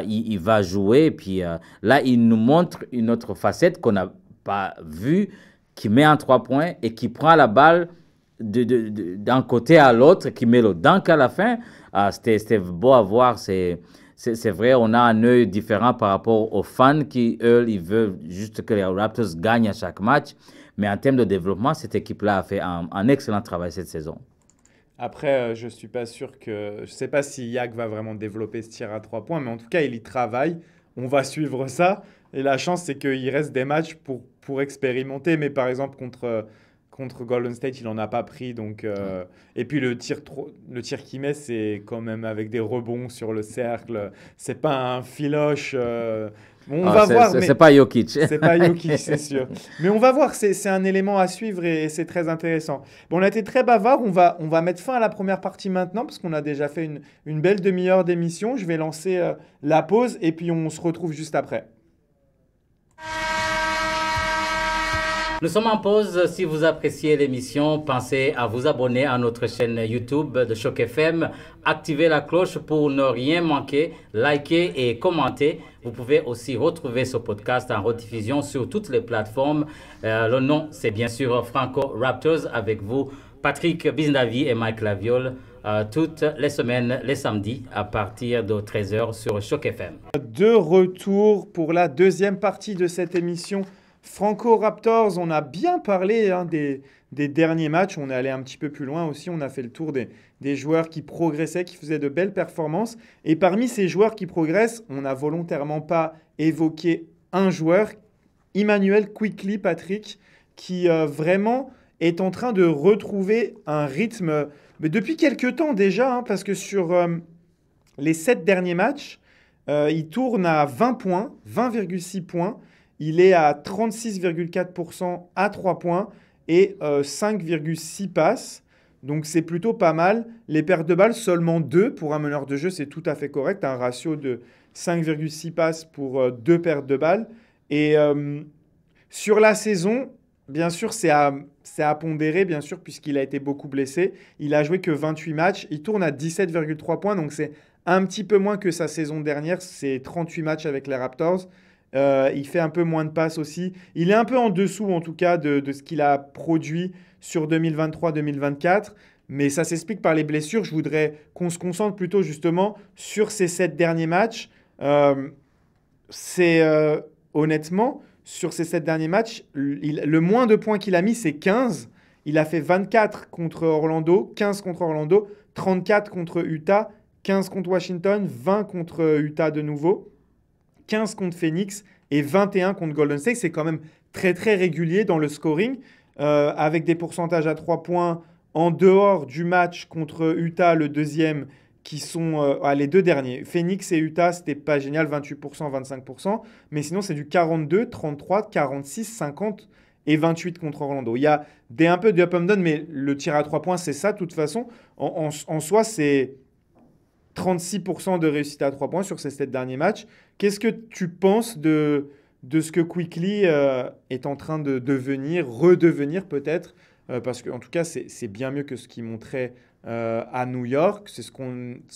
il va jouer. Et puis là, il nous montre une autre facette qu'on n'a pas vue, qui met un 3 points et qui prend la balle d'un côté à l'autre, qui met le dunk à la fin. C'était beau à voir. C'est c'est vrai, on a un œil différent par rapport aux fans qui, eux, ils veulent juste que les Raptors gagnent à chaque match. Mais en termes de développement, cette équipe-là a fait un excellent travail cette saison. Après, je ne suis pas sûr que. Je ne sais pas si Yak va vraiment développer ce tir à 3 points, mais en tout cas, il y travaille. On va suivre ça. Et la chance, c'est qu'il reste des matchs pour expérimenter. Mais par exemple, contre Golden State, il n'en a pas pris. Donc, et puis le tir qu'il met, c'est quand même avec des rebonds sur le cercle. C'est pas un filoche. Bon, on va voir. C'est pas Jokic. C'est pas Jokic, c'est sûr. Mais on va voir. C'est un élément à suivre et c'est très intéressant. Bon, on a été très bavard. On va mettre fin à la première partie maintenant parce qu'on a déjà fait une belle demi-heure d'émission. Je vais lancer la pause et puis on se retrouve juste après. Nous sommes en pause. Si vous appréciez l'émission, pensez à vous abonner à notre chaîne YouTube de Choc FM. Activez la cloche pour ne rien manquer. Likez et commentez. Vous pouvez aussi retrouver ce podcast en rediffusion sur toutes les plateformes. Le nom, c'est bien sûr Franco Raptors avec vous, Patrick Biznavi et Mike Laviole. Toutes les semaines, les samedis, à partir de 13h sur Choc FM. De retour pour la deuxième partie de cette émission Franco Raptors. On a bien parlé des derniers matchs. On est allé un petit peu plus loin aussi. On a fait le tour des joueurs qui progressaient, qui faisaient de belles performances. Et parmi ces joueurs qui progressent, on n'a volontairement pas évoqué un joueur, Immanuel Quickley, Patrick, qui vraiment est en train de retrouver un rythme mais depuis quelques temps déjà, hein, parce que sur les 7 derniers matchs, il tourne à 20 points, 20,6 points. Il est à 36,4% à 3 points et 5,6 passes. Donc, c'est plutôt pas mal. Les pertes de balles, seulement 2 pour un meneur de jeu. C'est tout à fait correct. Un ratio de 5,6 passes pour 2 pertes de balles. Et sur la saison, bien sûr, c'est à pondérer, bien sûr, puisqu'il a été beaucoup blessé. Il a joué que 28 matchs. Il tourne à 17,3 points. Donc, c'est un petit peu moins que sa saison dernière. C'est 38 matchs avec les Raptors. Il fait un peu moins de passes aussi. Il est un peu en dessous, en tout cas, de ce qu'il a produit sur 2023-2024. Mais ça s'explique par les blessures. Je voudrais qu'on se concentre plutôt justement sur ces 7 derniers matchs. Honnêtement, sur ces 7 derniers matchs, le moins de points qu'il a mis, c'est 15. Il a fait 24 contre Orlando, 15 contre Orlando, 34 contre Utah, 15 contre Washington, 20 contre Utah de nouveau, 15 contre Phoenix et 21 contre Golden State. C'est quand même très, très régulier dans le scoring, avec des pourcentages à 3 points en dehors du match contre Utah, le deuxième, qui sont les deux derniers. Phoenix et Utah, c'était pas génial, 28%, 25%. Mais sinon, c'est du 42, 33, 46, 50 et 28 contre Orlando. Il y a un peu de up and down, mais le tir à 3 points, c'est ça de toute façon. En soi, c'est 36% de réussite à 3 points sur ces 7 derniers matchs. Qu'est-ce que tu penses de ce que Quickley est en train de redevenir peut-être parce qu'en tout cas, c'est bien mieux que ce qu'il montrait à New York. C'est ce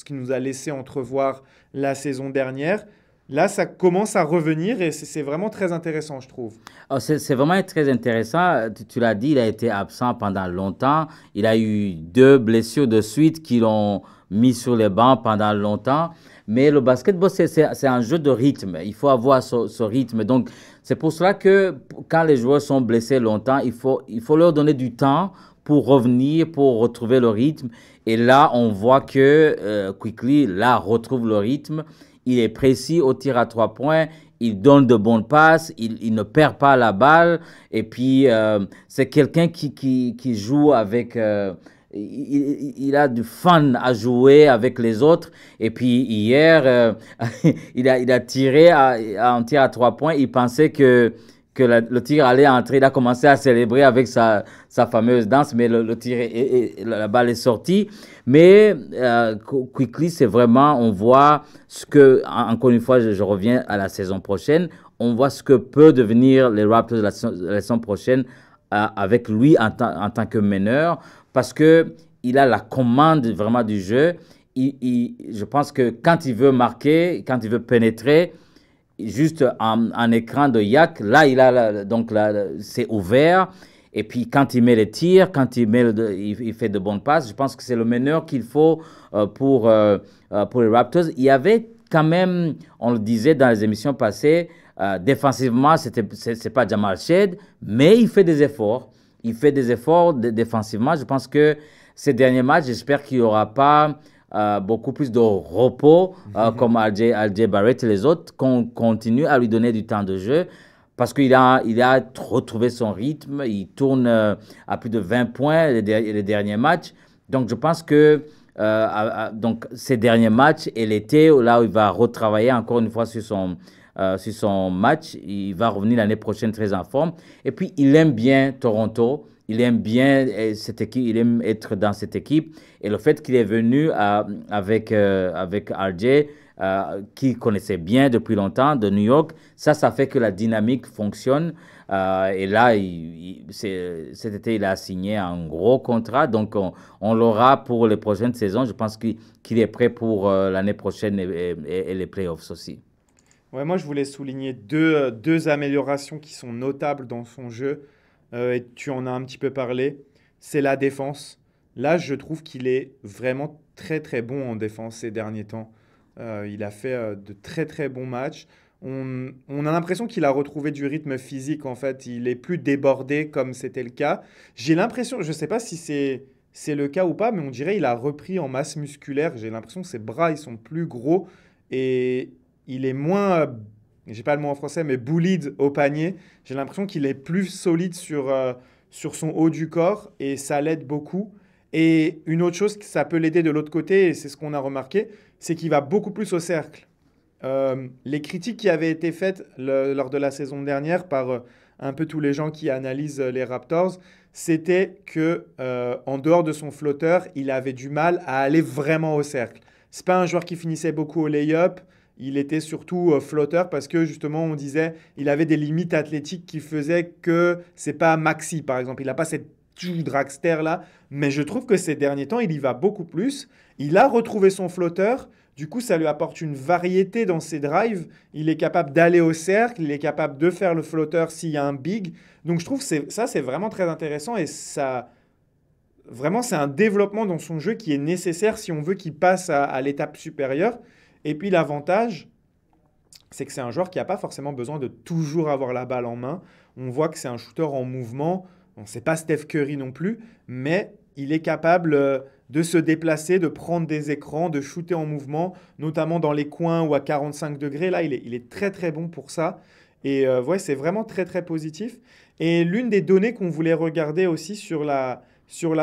qui nous a laissé entrevoir la saison dernière. Là, ça commence à revenir et c'est vraiment très intéressant, je trouve. Oh, c'est vraiment très intéressant. Tu l'as dit, il a été absent pendant longtemps. Il a eu 2 blessures de suite qui l'ont mis sur les bancs pendant longtemps. Mais le basketball, c'est un jeu de rythme. Il faut avoir ce rythme. Donc, c'est pour cela que quand les joueurs sont blessés longtemps, il faut leur donner du temps pour revenir, pour retrouver le rythme. Et là, on voit que Quickley, là, retrouve le rythme. Il est précis au tir à 3 points. Il donne de bonnes passes. Il ne perd pas la balle. Et puis, c'est quelqu'un qui joue avec... il a du fun à jouer avec les autres. Et puis, hier, il a tiré un tir à 3 points. Il pensait que le tir allait entrer. Il a commencé à célébrer avec sa fameuse danse, mais le tir la balle est sortie. Mais Quickley, c'est vraiment, on voit ce que, encore une fois, je reviens à la saison prochaine, on voit ce que peut devenir les Raptors la saison prochaine avec lui en tant que meneur, parce qu'il a la commande vraiment du jeu. Je pense que quand il veut marquer, quand il veut pénétrer, juste un écran de Yak, là, donc là, c'est ouvert. Et puis, quand il met les tirs, quand il fait de bonnes passes, je pense que c'est le meneur qu'il faut pour les Raptors. Il y avait quand même, on le disait dans les émissions passées, défensivement, c'est pas Jamal Shead, mais il fait des efforts. Il fait des efforts défensivement. Je pense que ces derniers matchs, j'espère qu'il n'y aura pas beaucoup plus de repos comme RJ Barrett et les autres, qu'on continue à lui donner du temps de jeu parce qu'il a retrouvé son rythme. Il tourne à plus de 20 points les derniers matchs. Donc, je pense que donc, ces derniers matchs et l'été, là où il va retravailler encore une fois sur son match, il va revenir l'année prochaine très en forme. Et puis, il aime bien Toronto. Il aime bien cette équipe, il aime être dans cette équipe. Et le fait qu'il est venu avec RJ, qu'il connaissait bien depuis longtemps de New York, ça fait que la dynamique fonctionne. Et là, cet été, il a signé un gros contrat. Donc, on l'aura pour les prochaines saisons. Je pense qu'il est prêt pour l'année prochaine et les playoffs aussi. Ouais, moi, je voulais souligner deux améliorations qui sont notables dans son jeu. Et tu en as un petit peu parlé. C'est la défense. Là, je trouve qu'il est vraiment très, très bon en défense ces derniers temps. Il a fait de très, très bons matchs. On a l'impression qu'il a retrouvé du rythme physique, en fait. Il est plus débordé comme c'était le cas. J'ai l'impression, je ne sais pas si c'est le cas ou pas, mais on dirait qu'il a repris en masse musculaire. J'ai l'impression que ses bras, ils sont plus gros et il est moins, j'ai pas le mot en français, mais bullied au panier. J'ai l'impression qu'il est plus solide sur son haut du corps et ça l'aide beaucoup. Et une autre chose, ça peut l'aider de l'autre côté, et c'est ce qu'on a remarqué, c'est qu'il va beaucoup plus au cercle. Les critiques qui avaient été faites lors de la saison dernière par un peu tous les gens qui analysent les Raptors, c'était que en dehors de son flotteur, il avait du mal à aller vraiment au cercle. C'est pas un joueur qui finissait beaucoup au lay-up. Il était surtout flotteur parce que justement on disait il avait des limites athlétiques qui faisaient que c'est pas Maxi par exemple. Il n'a pas cette dragster là, mais je trouve que ces derniers temps il y va beaucoup plus. Il a retrouvé son flotteur. Du coup, ça lui apporte une variété dans ses drives. Il est capable d'aller au cercle, il est capable de faire le flotteur s'il y a un big. Donc, je trouve que ça, c'est vraiment très intéressant et ça, vraiment, c'est un développement dans son jeu qui est nécessaire si on veut qu'il passe à l'étape supérieure. Et puis, l'avantage, c'est que c'est un joueur qui n'a pas forcément besoin de toujours avoir la balle en main. On voit que c'est un shooter en mouvement. Bon, c'est pas Steph Curry non plus, mais il est capable de se déplacer, de prendre des écrans, de shooter en mouvement, notamment dans les coins ou à 45 degrés. Là, il est très très bon pour ça. Et ouais, c'est vraiment très très positif. Et l'une des données qu'on voulait regarder aussi sur la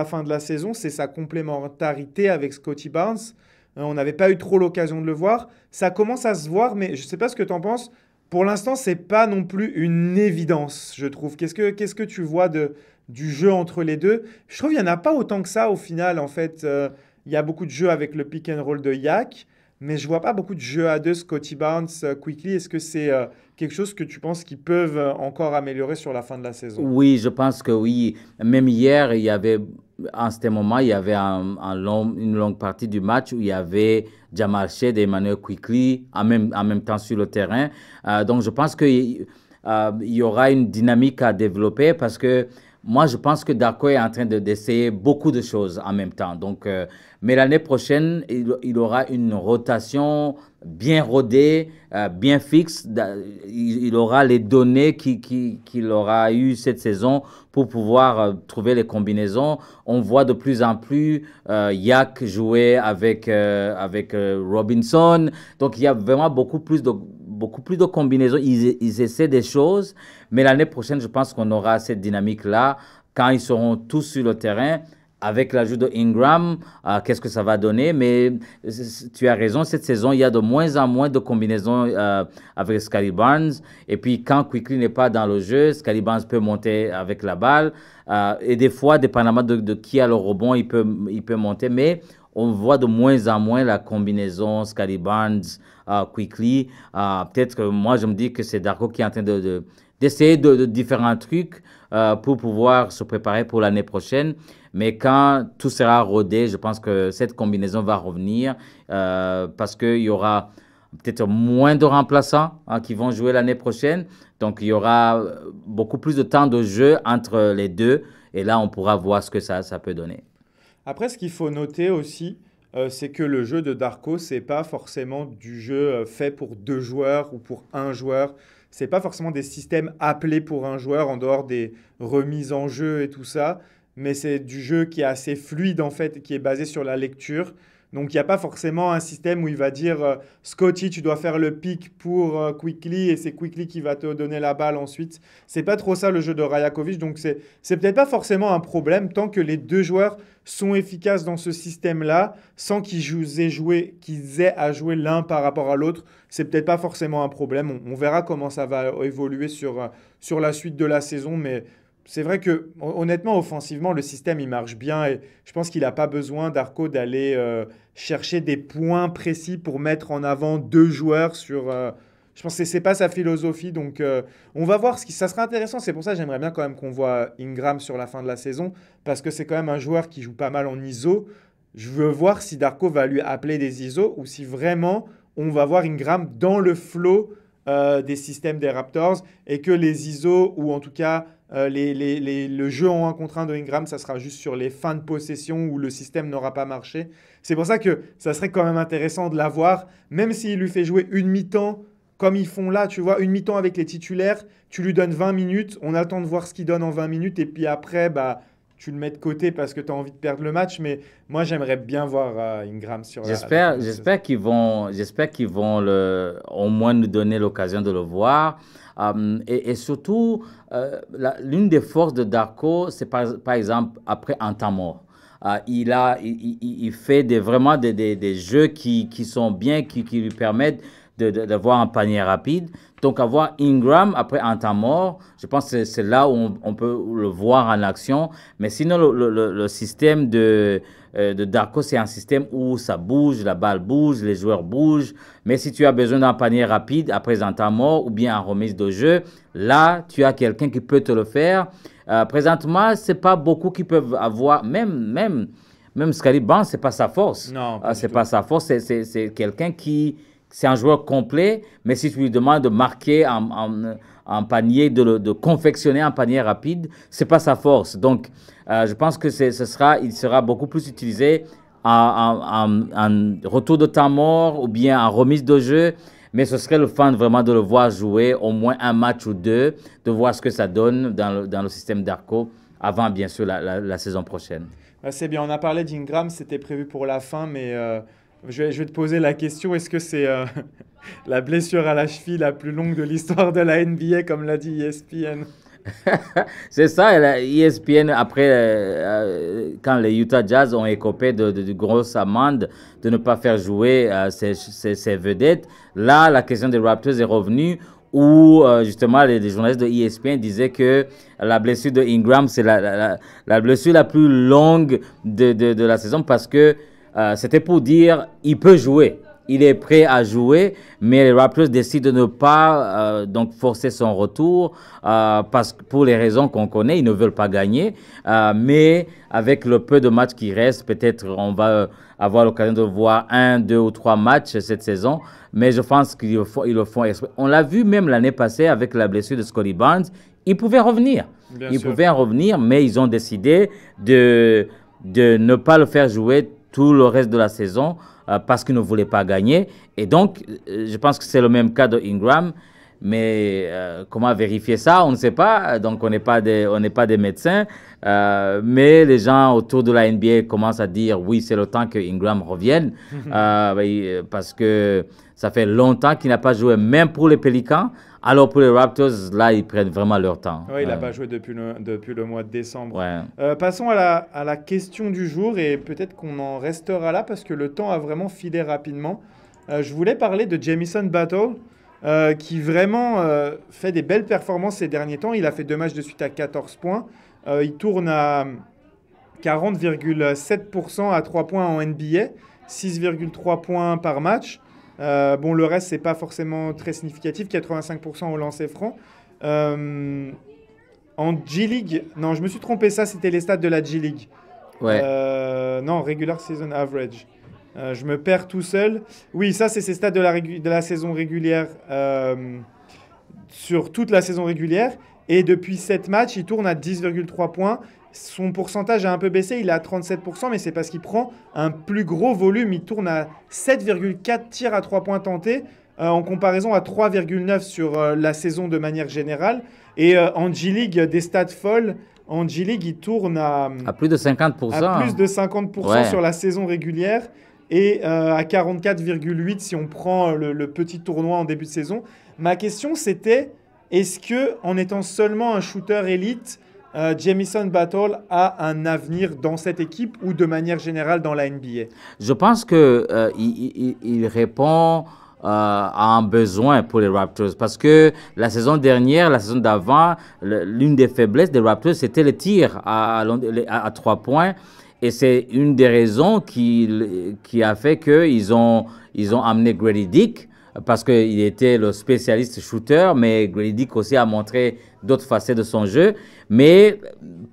fin de la saison, c'est sa complémentarité avec Scottie Barnes. On n'avait pas eu trop l'occasion de le voir. Ça commence à se voir, mais je ne sais pas ce que tu en penses. Pour l'instant, ce n'est pas non plus une évidence, je trouve. Qu'est-ce que tu vois du jeu entre les deux? Je trouve qu'il n'y en a pas autant que ça au final. En fait, il y a beaucoup de jeux avec le pick and roll de Yak, mais je ne vois pas beaucoup de jeux à deux, Scottie Barnes, Quickly. Est-ce que c'est quelque chose que tu penses qu'ils peuvent encore améliorer sur la fin de la saison? Oui, je pense que oui. Même hier, il y avait, en ce moment, il y avait une longue partie du match où il y avait Jamal Shead et Emmanuel Quickly en même temps sur le terrain. Donc, je pense qu'il y aura une dynamique à développer parce que moi, je pense que Darko est en train d'essayer beaucoup de choses en même temps. Donc, mais l'année prochaine, il aura une rotation bien rodée, bien fixe. Il aura les données qu'il aura eues cette saison pour pouvoir trouver les combinaisons. On voit de plus en plus Yak jouer avec Robinson. Donc, il y a vraiment beaucoup plus de combinaisons. Ils essaient des choses. Mais l'année prochaine, je pense qu'on aura cette dynamique-là quand ils seront tous sur le terrain. Avec l'ajout de Ingram, qu'est-ce que ça va donner? Mais tu as raison, cette saison, il y a de moins en moins de combinaisons avec Scottie Barnes. Et puis, quand Quickly n'est pas dans le jeu, Scottie Barnes peut monter avec la balle. Et des fois, dépendamment de qui a le rebond, il peut monter. Mais on voit de moins en moins la combinaison Scottie Barnes, Quickly. Peut-être que moi, je me dis que c'est Darko qui est en train d'essayer de différents trucs pour pouvoir se préparer pour l'année prochaine. Mais quand tout sera rodé, je pense que cette combinaison va revenir parce qu'il y aura peut-être moins de remplaçants qui vont jouer l'année prochaine. Donc, il y aura beaucoup plus de temps de jeu entre les deux. Et là, on pourra voir ce que ça peut donner. Après, ce qu'il faut noter aussi, c'est que le jeu de Darko, c'est pas forcément du jeu fait pour 2 joueurs ou pour un joueur. C'est pas forcément des systèmes appelés pour un joueur en dehors des remises en jeu et tout ça, mais c'est du jeu qui est assez fluide en fait, qui est basé sur la lecture. Donc il n'y a pas forcément un système où il va dire Scotty, tu dois faire le pick pour Quickly et c'est Quickly qui va te donner la balle ensuite. C'est pas trop ça le jeu de Rajakovic, donc c'est peut-être pas forcément un problème tant que les 2 joueurs sont efficaces dans ce système-là, sans qu'ils aient à jouer l'un par rapport à l'autre. C'est peut-être pas forcément un problème. On verra comment ça va évoluer sur la suite de la saison, mais c'est vrai que honnêtement, offensivement, le système il marche bien et je pense qu'il n'a pas besoin Darko d'aller chercher des points précis pour mettre en avant 2 joueurs sur. Je pense que c'est pas sa philosophie, donc on va voir ça sera intéressant. C'est pour ça que j'aimerais bien quand même qu'on voit Ingram sur la fin de la saison parce que c'est quand même un joueur qui joue pas mal en ISO. Je veux voir si Darko va lui appeler des ISO ou si vraiment on va voir Ingram dans le flow des systèmes des Raptors et que les ISO ou en tout cas le jeu en 1 contre 1 de Ingram, ça sera juste sur les fins de possession où le système n'aura pas marché. C'est pour ça que ça serait quand même intéressant de l'avoir, même s'il lui fait jouer une mi-temps comme ils font là, tu vois, une mi-temps avec les titulaires, tu lui donnes 20 minutes, on attend de voir ce qu'il donne en 20 minutes et puis après, tu le mets de côté parce que tu as envie de perdre le match. Mais moi, j'aimerais bien voir Ingram sur J'espère qu'ils vont au moins nous donner l'occasion de le voir. Et surtout, l'une des forces de Darko, c'est par exemple après un temps mort. Il fait vraiment des jeux qui sont bien, qui lui permettent d'avoir un panier rapide. Donc, avoir Ingram après un temps mort, je pense que c'est là où on peut le voir en action. Mais sinon, le système de Darko, c'est un système où ça bouge, la balle bouge, les joueurs bougent. Mais si tu as besoin d'un panier rapide après un temps mort ou bien en remise de jeu, là, tu as quelqu'un qui peut te le faire. Présentement, ce n'est pas beaucoup qui peuvent avoir, même Scottie Barnes, ce n'est pas sa force. Non, c'est pas sa force, c'est quelqu'un qui... C'est un joueur complet, mais si tu lui demandes de marquer un panier, de confectionner un panier rapide, ce n'est pas sa force. Donc, je pense que il sera beaucoup plus utilisé en retour de temps mort ou bien en remise de jeu. Mais ce serait le fun vraiment de le voir jouer au moins un match ou 2, de voir ce que ça donne dans le système Darko avant, bien sûr, la saison prochaine. C'est bien, on a parlé d'Ingram, c'était prévu pour la fin, mais je vais te poser la question, est-ce que c'est la blessure à la cheville la plus longue de l'histoire de la NBA, comme l'a dit ESPN? C'est ça, ESPN, après, quand les Utah Jazz ont écopé de grosses amendes de ne pas faire jouer ces vedettes, là, la question des Raptors est revenue où justement les journalistes de ESPN disaient que la blessure de Ingram, c'est la blessure la plus longue de la saison parce que c'était pour dire il peut jouer. Il est prêt à jouer, mais les Raptors décident de ne pas donc forcer son retour parce que pour les raisons qu'on connaît, ils ne veulent pas gagner. Mais avec le peu de matchs qui restent, peut-être on va avoir l'occasion de voir 1, 2 ou 3 matchs cette saison. Mais je pense qu'ils le font exprès. On l'a vu même l'année passée avec la blessure de Scottie Barnes. Il pouvait revenir. Il pouvait revenir, mais ils ont décidé de ne pas le faire jouer tout le reste de la saison parce qu'ils ne voulaient pas gagner. Et donc, je pense que c'est le même cas de Ingram. Mais comment vérifier ça? On ne sait pas. Donc, on n'est pas des médecins. Mais les gens autour de la NBA commencent à dire oui, c'est le temps que Ingram revienne. Parce que ça fait longtemps qu'il n'a pas joué, même pour les Pélicans. Alors pour les Raptors, là, ils prennent vraiment leur temps. Oui, il n'a pas joué depuis le mois de décembre. Ouais. Passons à la question du jour et peut-être qu'on en restera là parce que le temps a vraiment filé rapidement. Je voulais parler de Jamison Battle qui vraiment fait des belles performances ces derniers temps. Il a fait 2 matchs de suite à 14 points. Il tourne à 40,7% à 3 points en NBA, 6,3 points par match. Le reste, c'est pas forcément très significatif, 85% au lancer franc. En G-League, non, je me suis trompé, ça, c'était les stats de la G-League. Ouais. Non, regular season average. Je me perds tout seul. Oui, ça, c'est ces stats de la saison régulière sur toute la saison régulière. Et depuis 7 matchs, il tourne à 10,3 points Son pourcentage a un peu baissé, il est à 37%, mais c'est parce qu'il prend un plus gros volume. Il tourne à 7,4 tirs à 3 points tentés, en comparaison à 3,9 sur la saison de manière générale. Et en G-League, des stats folles. En G-League, il tourne À plus de 50%. à plus de 50% Ouais. sur la saison régulière et à 44,8 si on prend le petit tournoi en début de saison. Ma question, c'était, est-ce que en étant seulement un shooter élite, Jamison Battle a un avenir dans cette équipe ou de manière générale dans la NBA? Je pense que il répond à un besoin pour les Raptors parce que la saison dernière, la saison d'avant, l'une des faiblesses des Raptors, c'était le tir à 3 points. Et c'est une des raisons qui a fait qu'ils ont amené Grady Dick parce qu'il était le spécialiste shooter, mais Grady Dick aussi a montré d'autres facettes de son jeu. Mais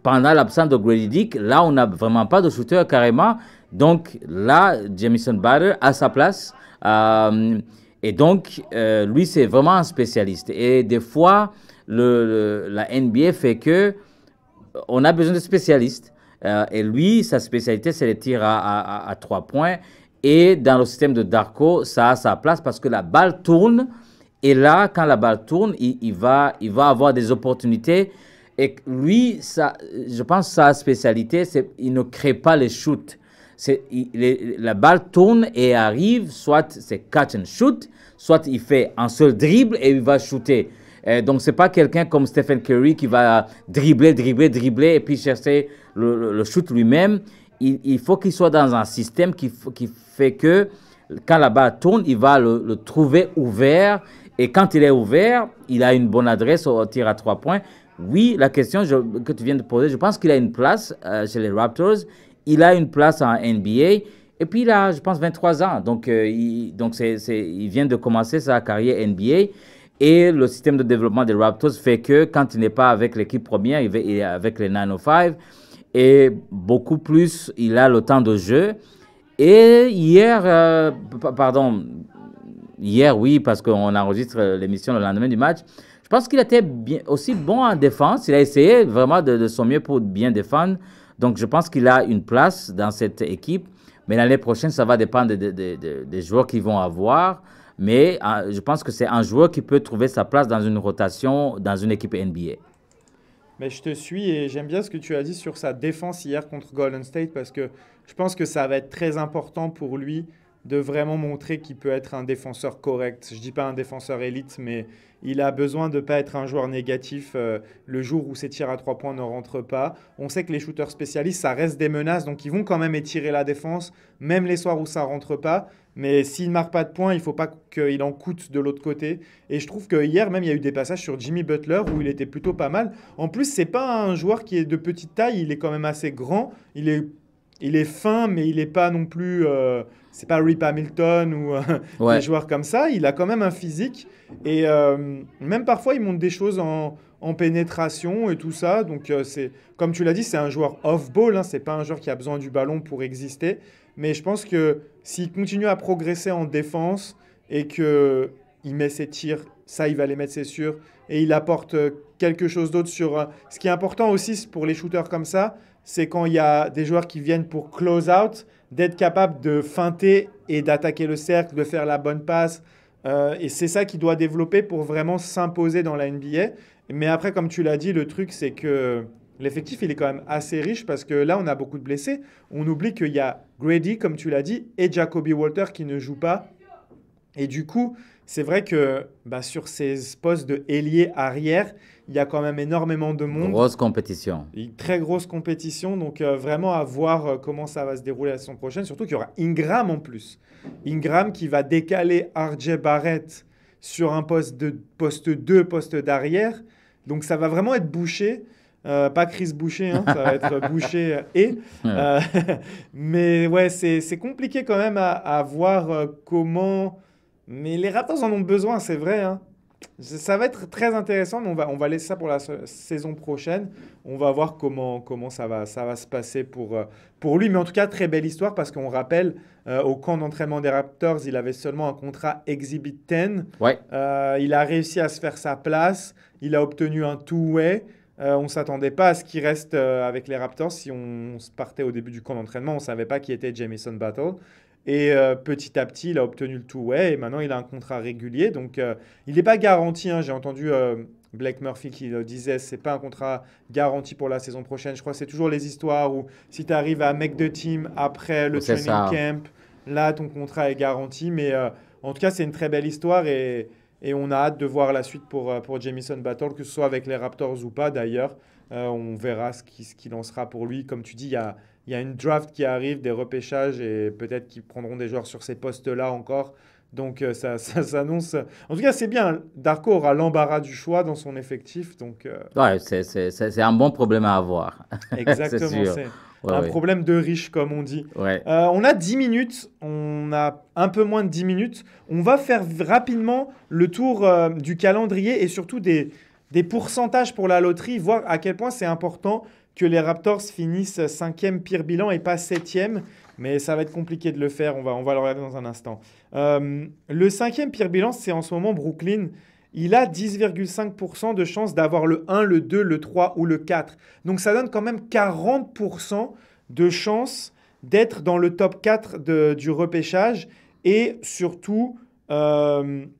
pendant l'absence de Grady Dick, là, on n'a vraiment pas de shooter carrément. Donc là, Jamison Battle a sa place. Et donc, lui, c'est vraiment un spécialiste. Et des fois, la NBA fait que on a besoin de spécialistes. Et lui, sa spécialité, c'est les tirs à 3 points. Et dans le système de Darko, ça a sa place parce que la balle tourne. Et là, quand la balle tourne, il va avoir des opportunités. Et lui, je pense que sa spécialité, c'est qu'il ne crée pas les shoots. La balle tourne et arrive, soit c'est catch and shoot, soit il fait un seul dribble et il va shooter. Donc, ce n'est pas quelqu'un comme Stephen Curry qui va dribbler et puis chercher le shoot lui-même. Il faut qu'il soit dans un système qui fait que quand la balle tourne, il va le trouver ouvert. Et quand il est ouvert, il a une bonne adresse au tir à 3 points. Oui, la question que tu viens de poser, je pense qu'il a une place chez les Raptors. Il a une place en NBA. Et puis, il a, je pense, 23 ans. Donc, il vient de commencer sa carrière NBA. Et le système de développement des Raptors fait que quand il n'est pas avec l'équipe première, il est avec les 905. Et beaucoup plus, il a le temps de jeu. Et hier, oui, parce qu'on enregistre l'émission le lendemain du match, je pense qu'il était aussi bon en défense. Il a essayé vraiment de son mieux pour bien défendre. Donc, je pense qu'il a une place dans cette équipe. Mais l'année prochaine, ça va dépendre des joueurs qu'ils vont avoir. Mais je pense que c'est un joueur qui peut trouver sa place dans une rotation, dans une équipe NBA. Mais je te suis et j'aime bien ce que tu as dit sur sa défense hier contre Golden State parce que je pense que ça va être très important pour lui de vraiment montrer qu'il peut être un défenseur correct. Je ne dis pas un défenseur élite, mais il a besoin de ne pas être un joueur négatif le jour où ses tirs à 3 points ne rentrent pas. On sait que les shooters spécialistes, ça reste des menaces, donc ils vont quand même étirer la défense, même les soirs où ça ne rentre pas. Mais s'il ne marque pas de points, il ne faut pas qu'il en coûte de l'autre côté. Et je trouve que hier, même, il y a eu des passages sur Jimmy Butler où il était plutôt pas mal. En plus, ce n'est pas un joueur qui est de petite taille, il est quand même assez grand. Il est fin, mais il n'est pas non plus... c'est pas Rip Hamilton ou des joueurs comme ça. Il a quand même un physique. Et même parfois, il montre des choses en pénétration et tout ça. Donc, comme tu l'as dit, c'est un joueur off-ball. Hein. Ce n'est pas un joueur qui a besoin du ballon pour exister. Mais je pense que s'il continue à progresser en défense et qu'il met ses tirs, ça, il va les mettre, c'est sûr. Et il apporte quelque chose d'autre sur... ce qui est important aussi pour les shooters comme ça, c'est quand il y a des joueurs qui viennent pour close out, d'être capable de feinter et d'attaquer le cercle, de faire la bonne passe. Et c'est ça qu'il doit développer pour vraiment s'imposer dans la NBA. Mais après, comme tu l'as dit, le truc, c'est que l'effectif, il est quand même assez riche parce que là, on a beaucoup de blessés. On oublie qu'il y a Grady, comme tu l'as dit, et Jacoby Walter qui ne jouent pas. Et du coup, c'est vrai que sur ces postes de ailier arrière, il y a quand même énormément de monde. Grosse compétition. Une très grosse compétition. Donc, vraiment à voir comment ça va se dérouler la saison prochaine. Surtout qu'il y aura Ingram en plus. Ingram qui va décaler RJ Barrett sur un poste 2, poste d'arrière. Donc, ça va vraiment être bouché. Pas Chris Boucher, hein, ça va être Boucher mais ouais, c'est compliqué quand même à voir comment... Mais les Raptors en ont besoin, c'est vrai. Hein. Ça va être très intéressant, mais on va laisser ça pour la saison prochaine. On va voir comment ça va se passer pour lui. Mais en tout cas, très belle histoire parce qu'on rappelle, au camp d'entraînement des Raptors, il avait seulement un contrat Exhibit 10. Ouais. Il a réussi à se faire sa place. Il a obtenu un two-way. On ne s'attendait pas à ce qu'il reste avec les Raptors. Si on se partait au début du camp d'entraînement, on ne savait pas qui était Jamison Battle. Et petit à petit, il a obtenu le two-way et maintenant il a un contrat régulier. Donc il n'est pas garanti, hein. J'ai entendu Blake Murphy qui le disait, c'est pas un contrat garanti pour la saison prochaine. Je crois que c'est toujours les histoires où si tu arrives à make the team après le C'est training ça. camp, là ton contrat est garanti. Mais en tout cas, c'est une très belle histoire et on a hâte de voir la suite pour Jamison Battle, que ce soit avec les Raptors ou pas d'ailleurs. On verra ce qu'il en sera pour lui. Comme tu dis, il y a une draft qui arrive, des repêchages et peut-être qu'ils prendront des joueurs sur ces postes-là encore. Donc ça s'annonce. En tout cas, c'est bien. Darko aura l'embarras du choix dans son effectif. Donc Ouais, c'est un bon problème à avoir. C'est exactement, sûr. c'est Ouais, un ouais. problème de riche, comme on dit. Ouais. On a 10 minutes, on a un peu moins de 10 minutes. On va faire rapidement le tour du calendrier et surtout des pourcentages pour la loterie, voir à quel point c'est important que les Raptors finissent cinquième pire bilan et pas septième. Mais ça va être compliqué de le faire, on va le regarder dans un instant. Le cinquième pire bilan, c'est en ce moment Brooklyn. Il a 10,5% de chance d'avoir le 1, le 2, le 3 ou le 4. Donc ça donne quand même 40% de chance d'être dans le top 4 du repêchage. Et surtout,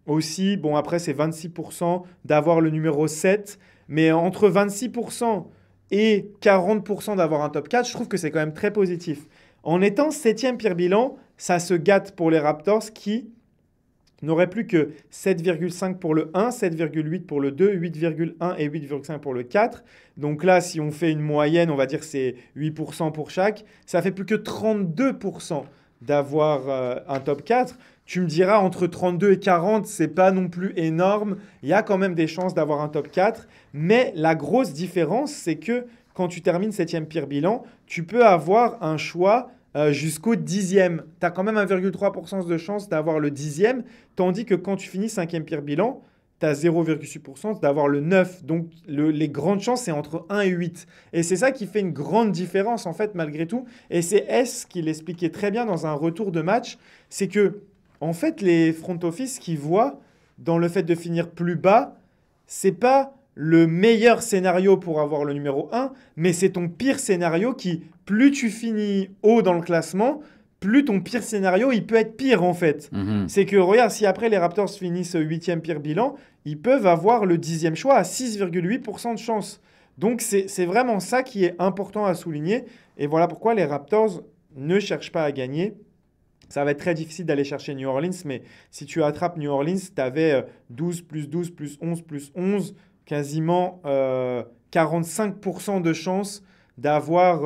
aussi, bon après c'est 26% d'avoir le numéro 7. Mais entre 26% et 40% d'avoir un top 4, je trouve que c'est quand même très positif. En étant septième pire bilan, ça se gâte pour les Raptors qui n'auraient plus que 7,5 pour le 1, 7,8 pour le 2, 8,1 et 8,5 pour le 4. Donc là, si on fait une moyenne, on va dire que c'est 8% pour chaque. Ça fait plus que 32% d'avoir un top 4. Tu me diras, entre 32 et 40, c'est pas non plus énorme. Il y a quand même des chances d'avoir un top 4. Mais la grosse différence, c'est que quand tu termines septième pire bilan, tu peux avoir un choix jusqu'au dixième. Tu as quand même 1,3% de chance d'avoir le dixième, tandis que quand tu finis cinquième pire bilan, tu as 0,6% d'avoir le 9. Donc les grandes chances, c'est entre 1 et 8. Et c'est ça qui fait une grande différence, en fait, malgré tout. Et c'est S qui l'expliquait très bien dans un retour de match. C'est que, en fait, les front office qui voient dans le fait de finir plus bas, c'est pas le meilleur scénario pour avoir le numéro 1, mais c'est ton pire scénario qui, plus tu finis haut dans le classement, plus ton pire scénario, il peut être pire en fait. Mhm. C'est que, regarde, si après les Raptors finissent 8e pire bilan, ils peuvent avoir le 10e choix à 6,8% de chance. Donc c'est vraiment ça qui est important à souligner. Et voilà pourquoi les Raptors ne cherchent pas à gagner. Ça va être très difficile d'aller chercher New Orleans, mais si tu attrapes New Orleans, tu avais 12 plus 11 plus 11, quasiment 45% de chance d'avoir,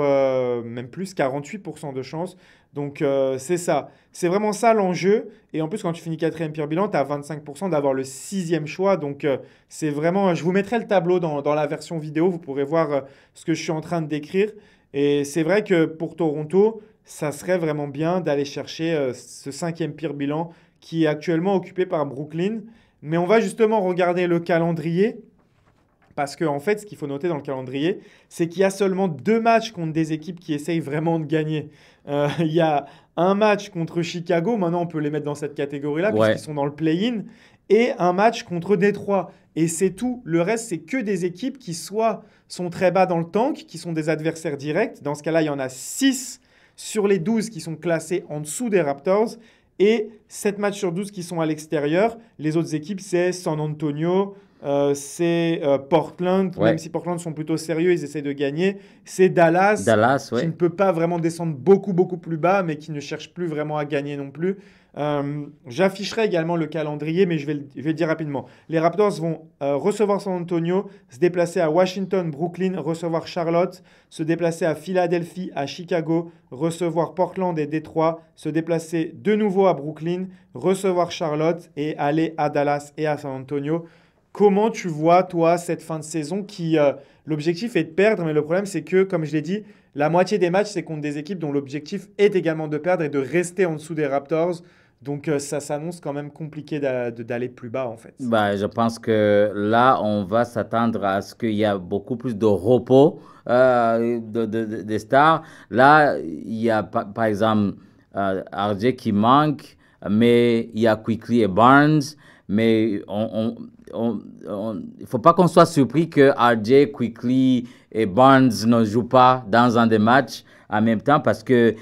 même plus, 48% de chance. Donc c'est ça. C'est vraiment ça l'enjeu. Et en plus, quand tu finis quatrième pire bilan, tu as 25% d'avoir le sixième choix. Donc c'est vraiment... Je vous mettrai le tableau dans la version vidéo. Vous pourrez voir ce que je suis en train de décrire. Et c'est vrai que pour Toronto, ça serait vraiment bien d'aller chercher ce cinquième pire bilan qui est actuellement occupé par Brooklyn. Mais on va justement regarder le calendrier. Parce qu'en fait, ce qu'il faut noter dans le calendrier, c'est qu'il y a seulement 2 matchs contre des équipes qui essayent vraiment de gagner. Il y a un match contre Chicago, maintenant on peut les mettre dans cette catégorie-là, Ouais. puisqu'ils sont dans le play-in, et un match contre Détroit. Et c'est tout. Le reste, c'est que des équipes qui soit sont très bas dans le tank, qui sont des adversaires directs. Dans ce cas-là, il y en a 6 sur les 12 qui sont classés en dessous des Raptors, et 7 matchs sur 12 qui sont à l'extérieur. Les autres équipes, c'est San Antonio, c'est Portland, Ouais. même si Portland sont plutôt sérieux, ils essaient de gagner. C'est Dallas, Dallas, qui ouais. ne peut pas vraiment descendre beaucoup plus bas, mais qui ne cherche plus vraiment à gagner non plus. J'afficherai également le calendrier, mais je vais le dire rapidement. Les Raptors vont recevoir San Antonio, se déplacer à Washington, Brooklyn, recevoir Charlotte, se déplacer à Philadelphie, à Chicago, recevoir Portland et Détroit, se déplacer de nouveau à Brooklyn, recevoir Charlotte et aller à Dallas et à San Antonio. Comment tu vois, toi, cette fin de saison qui, l'objectif est de perdre, mais le problème, c'est que, comme je l'ai dit, la moitié des matchs, c'est contre des équipes dont l'objectif est également de perdre et de rester en dessous des Raptors. Donc, ça s'annonce quand même compliqué d'aller plus bas, en fait. Bah, je pense que là, on va s'attendre à ce qu'il y a beaucoup plus de repos des stars. Là, il y a par exemple RJ qui manque, mais il y a Quickly et Barnes. Mais il ne faut pas qu'on soit surpris que RJ, Quickly et Barnes ne jouent pas dans un des matchs en même temps parce que,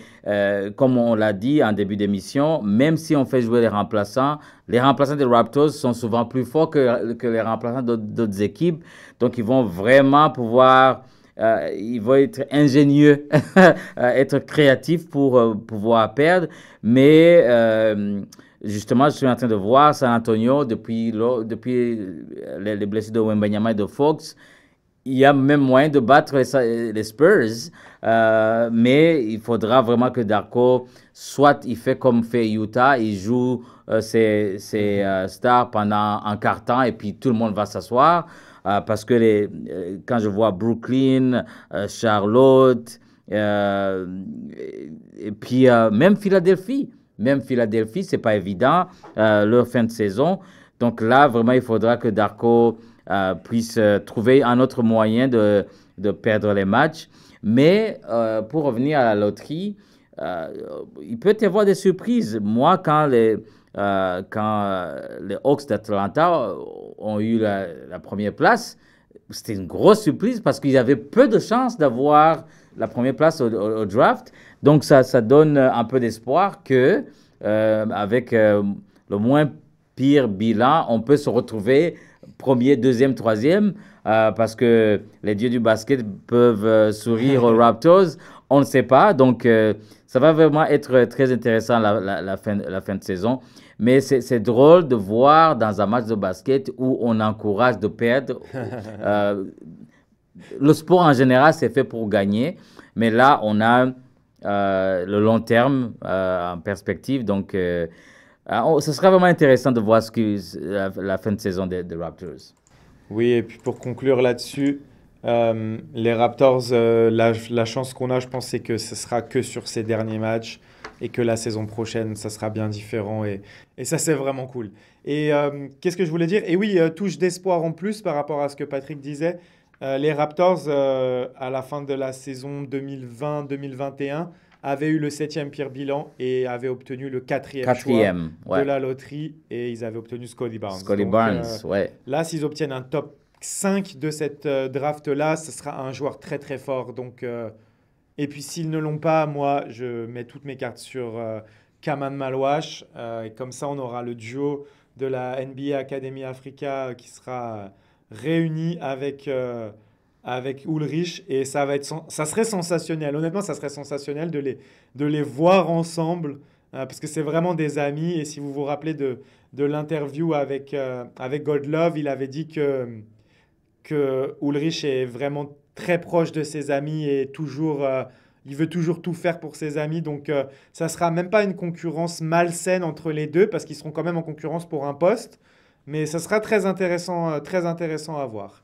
comme on l'a dit en début d'émission, même si on fait jouer les remplaçants des Raptors sont souvent plus forts que les remplaçants d'autres équipes. Donc, ils vont vraiment pouvoir... ils vont être ingénieux, être créatifs pour pouvoir perdre. Mais justement, je suis en train de voir San Antonio depuis les blessures de Wembanyama et de Fox. Il y a même moyen de battre les Spurs, mais il faudra vraiment que Darko, soit il fait comme fait Utah, il joue ses stars pendant un quart temps et puis tout le monde va s'asseoir. Parce que quand je vois Brooklyn, Charlotte, et puis même Philadelphie, c'est pas évident, leur fin de saison. Donc là, vraiment, il faudra que Darko puisse trouver un autre moyen de perdre les matchs. Mais pour revenir à la loterie, il peut y avoir des surprises. Moi, quand les Hawks d'Atlanta ont eu la première place, c'était une grosse surprise parce qu'ils avaient peu de chances d'avoir la première place au draft. Donc, ça donne un peu d'espoir que avec le moins pire bilan, on peut se retrouver premier, deuxième, troisième, parce que les dieux du basket peuvent sourire aux Raptors. On ne sait pas. Donc, ça va vraiment être très intéressant la fin de saison. Mais c'est drôle de voir dans un match de basket où on encourage de perdre. Le sport en général, c'est fait pour gagner. Mais là, on a le long terme en perspective. Donc, ce sera vraiment intéressant de voir la fin de saison des Raptors. Oui, et puis pour conclure là-dessus, les Raptors, la chance qu'on a, je pense, c'est que ce sera que sur ces derniers matchs et que la saison prochaine, ça sera bien différent. Et ça, c'est vraiment cool. Et qu'est-ce que je voulais dire? Et oui, touche d'espoir en plus par rapport à ce que Patrick disait. Les Raptors, à la fin de la saison 2020-2021, avaient eu le 7e pire bilan et avaient obtenu le 4e choix de la loterie. Et ils avaient obtenu Scottie Barnes. Ouais. Là, s'ils obtiennent un top 5 de cette draft-là, ce sera un joueur très, très fort. Donc, et puis, s'ils ne l'ont pas, moi, je mets toutes mes cartes sur Kaman Malwash. Et comme ça, on aura le duo de la NBA Academy Africa qui sera réuni avec Ulrich. Et ça serait sensationnel. Honnêtement, ça serait sensationnel de les voir ensemble. Parce que c'est vraiment des amis. Et si vous vous rappelez de l'interview avec Godlove, il avait dit que Ulrich est vraiment très proche de ses amis et il veut toujours tout faire pour ses amis. Donc, ça ne sera même pas une concurrence malsaine entre les deux parce qu'ils seront quand même en concurrence pour un poste. Mais ça sera très intéressant à voir.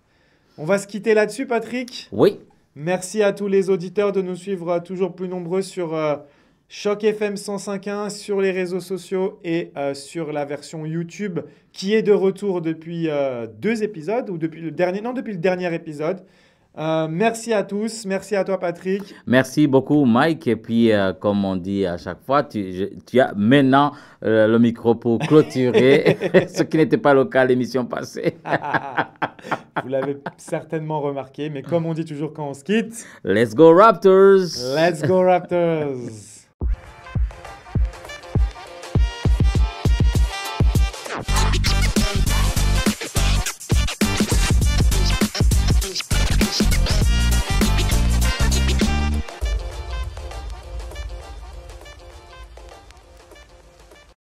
On va se quitter là-dessus, Patrick. Oui. Merci à tous les auditeurs de nous suivre toujours plus nombreux sur Choc FM 105.1, sur les réseaux sociaux et sur la version YouTube qui est de retour depuis 2 épisodes ou depuis le dernier épisode. Merci à tous. Merci à toi, Patrick. Merci beaucoup, Mike. Et puis, comme on dit à chaque fois, tu as maintenant le micro pour clôturer, ce qui n'était pas le cas l'émission passée. Vous l'avez certainement remarqué, mais comme on dit toujours quand on se quitte... Let's go Raptors! Let's go Raptors!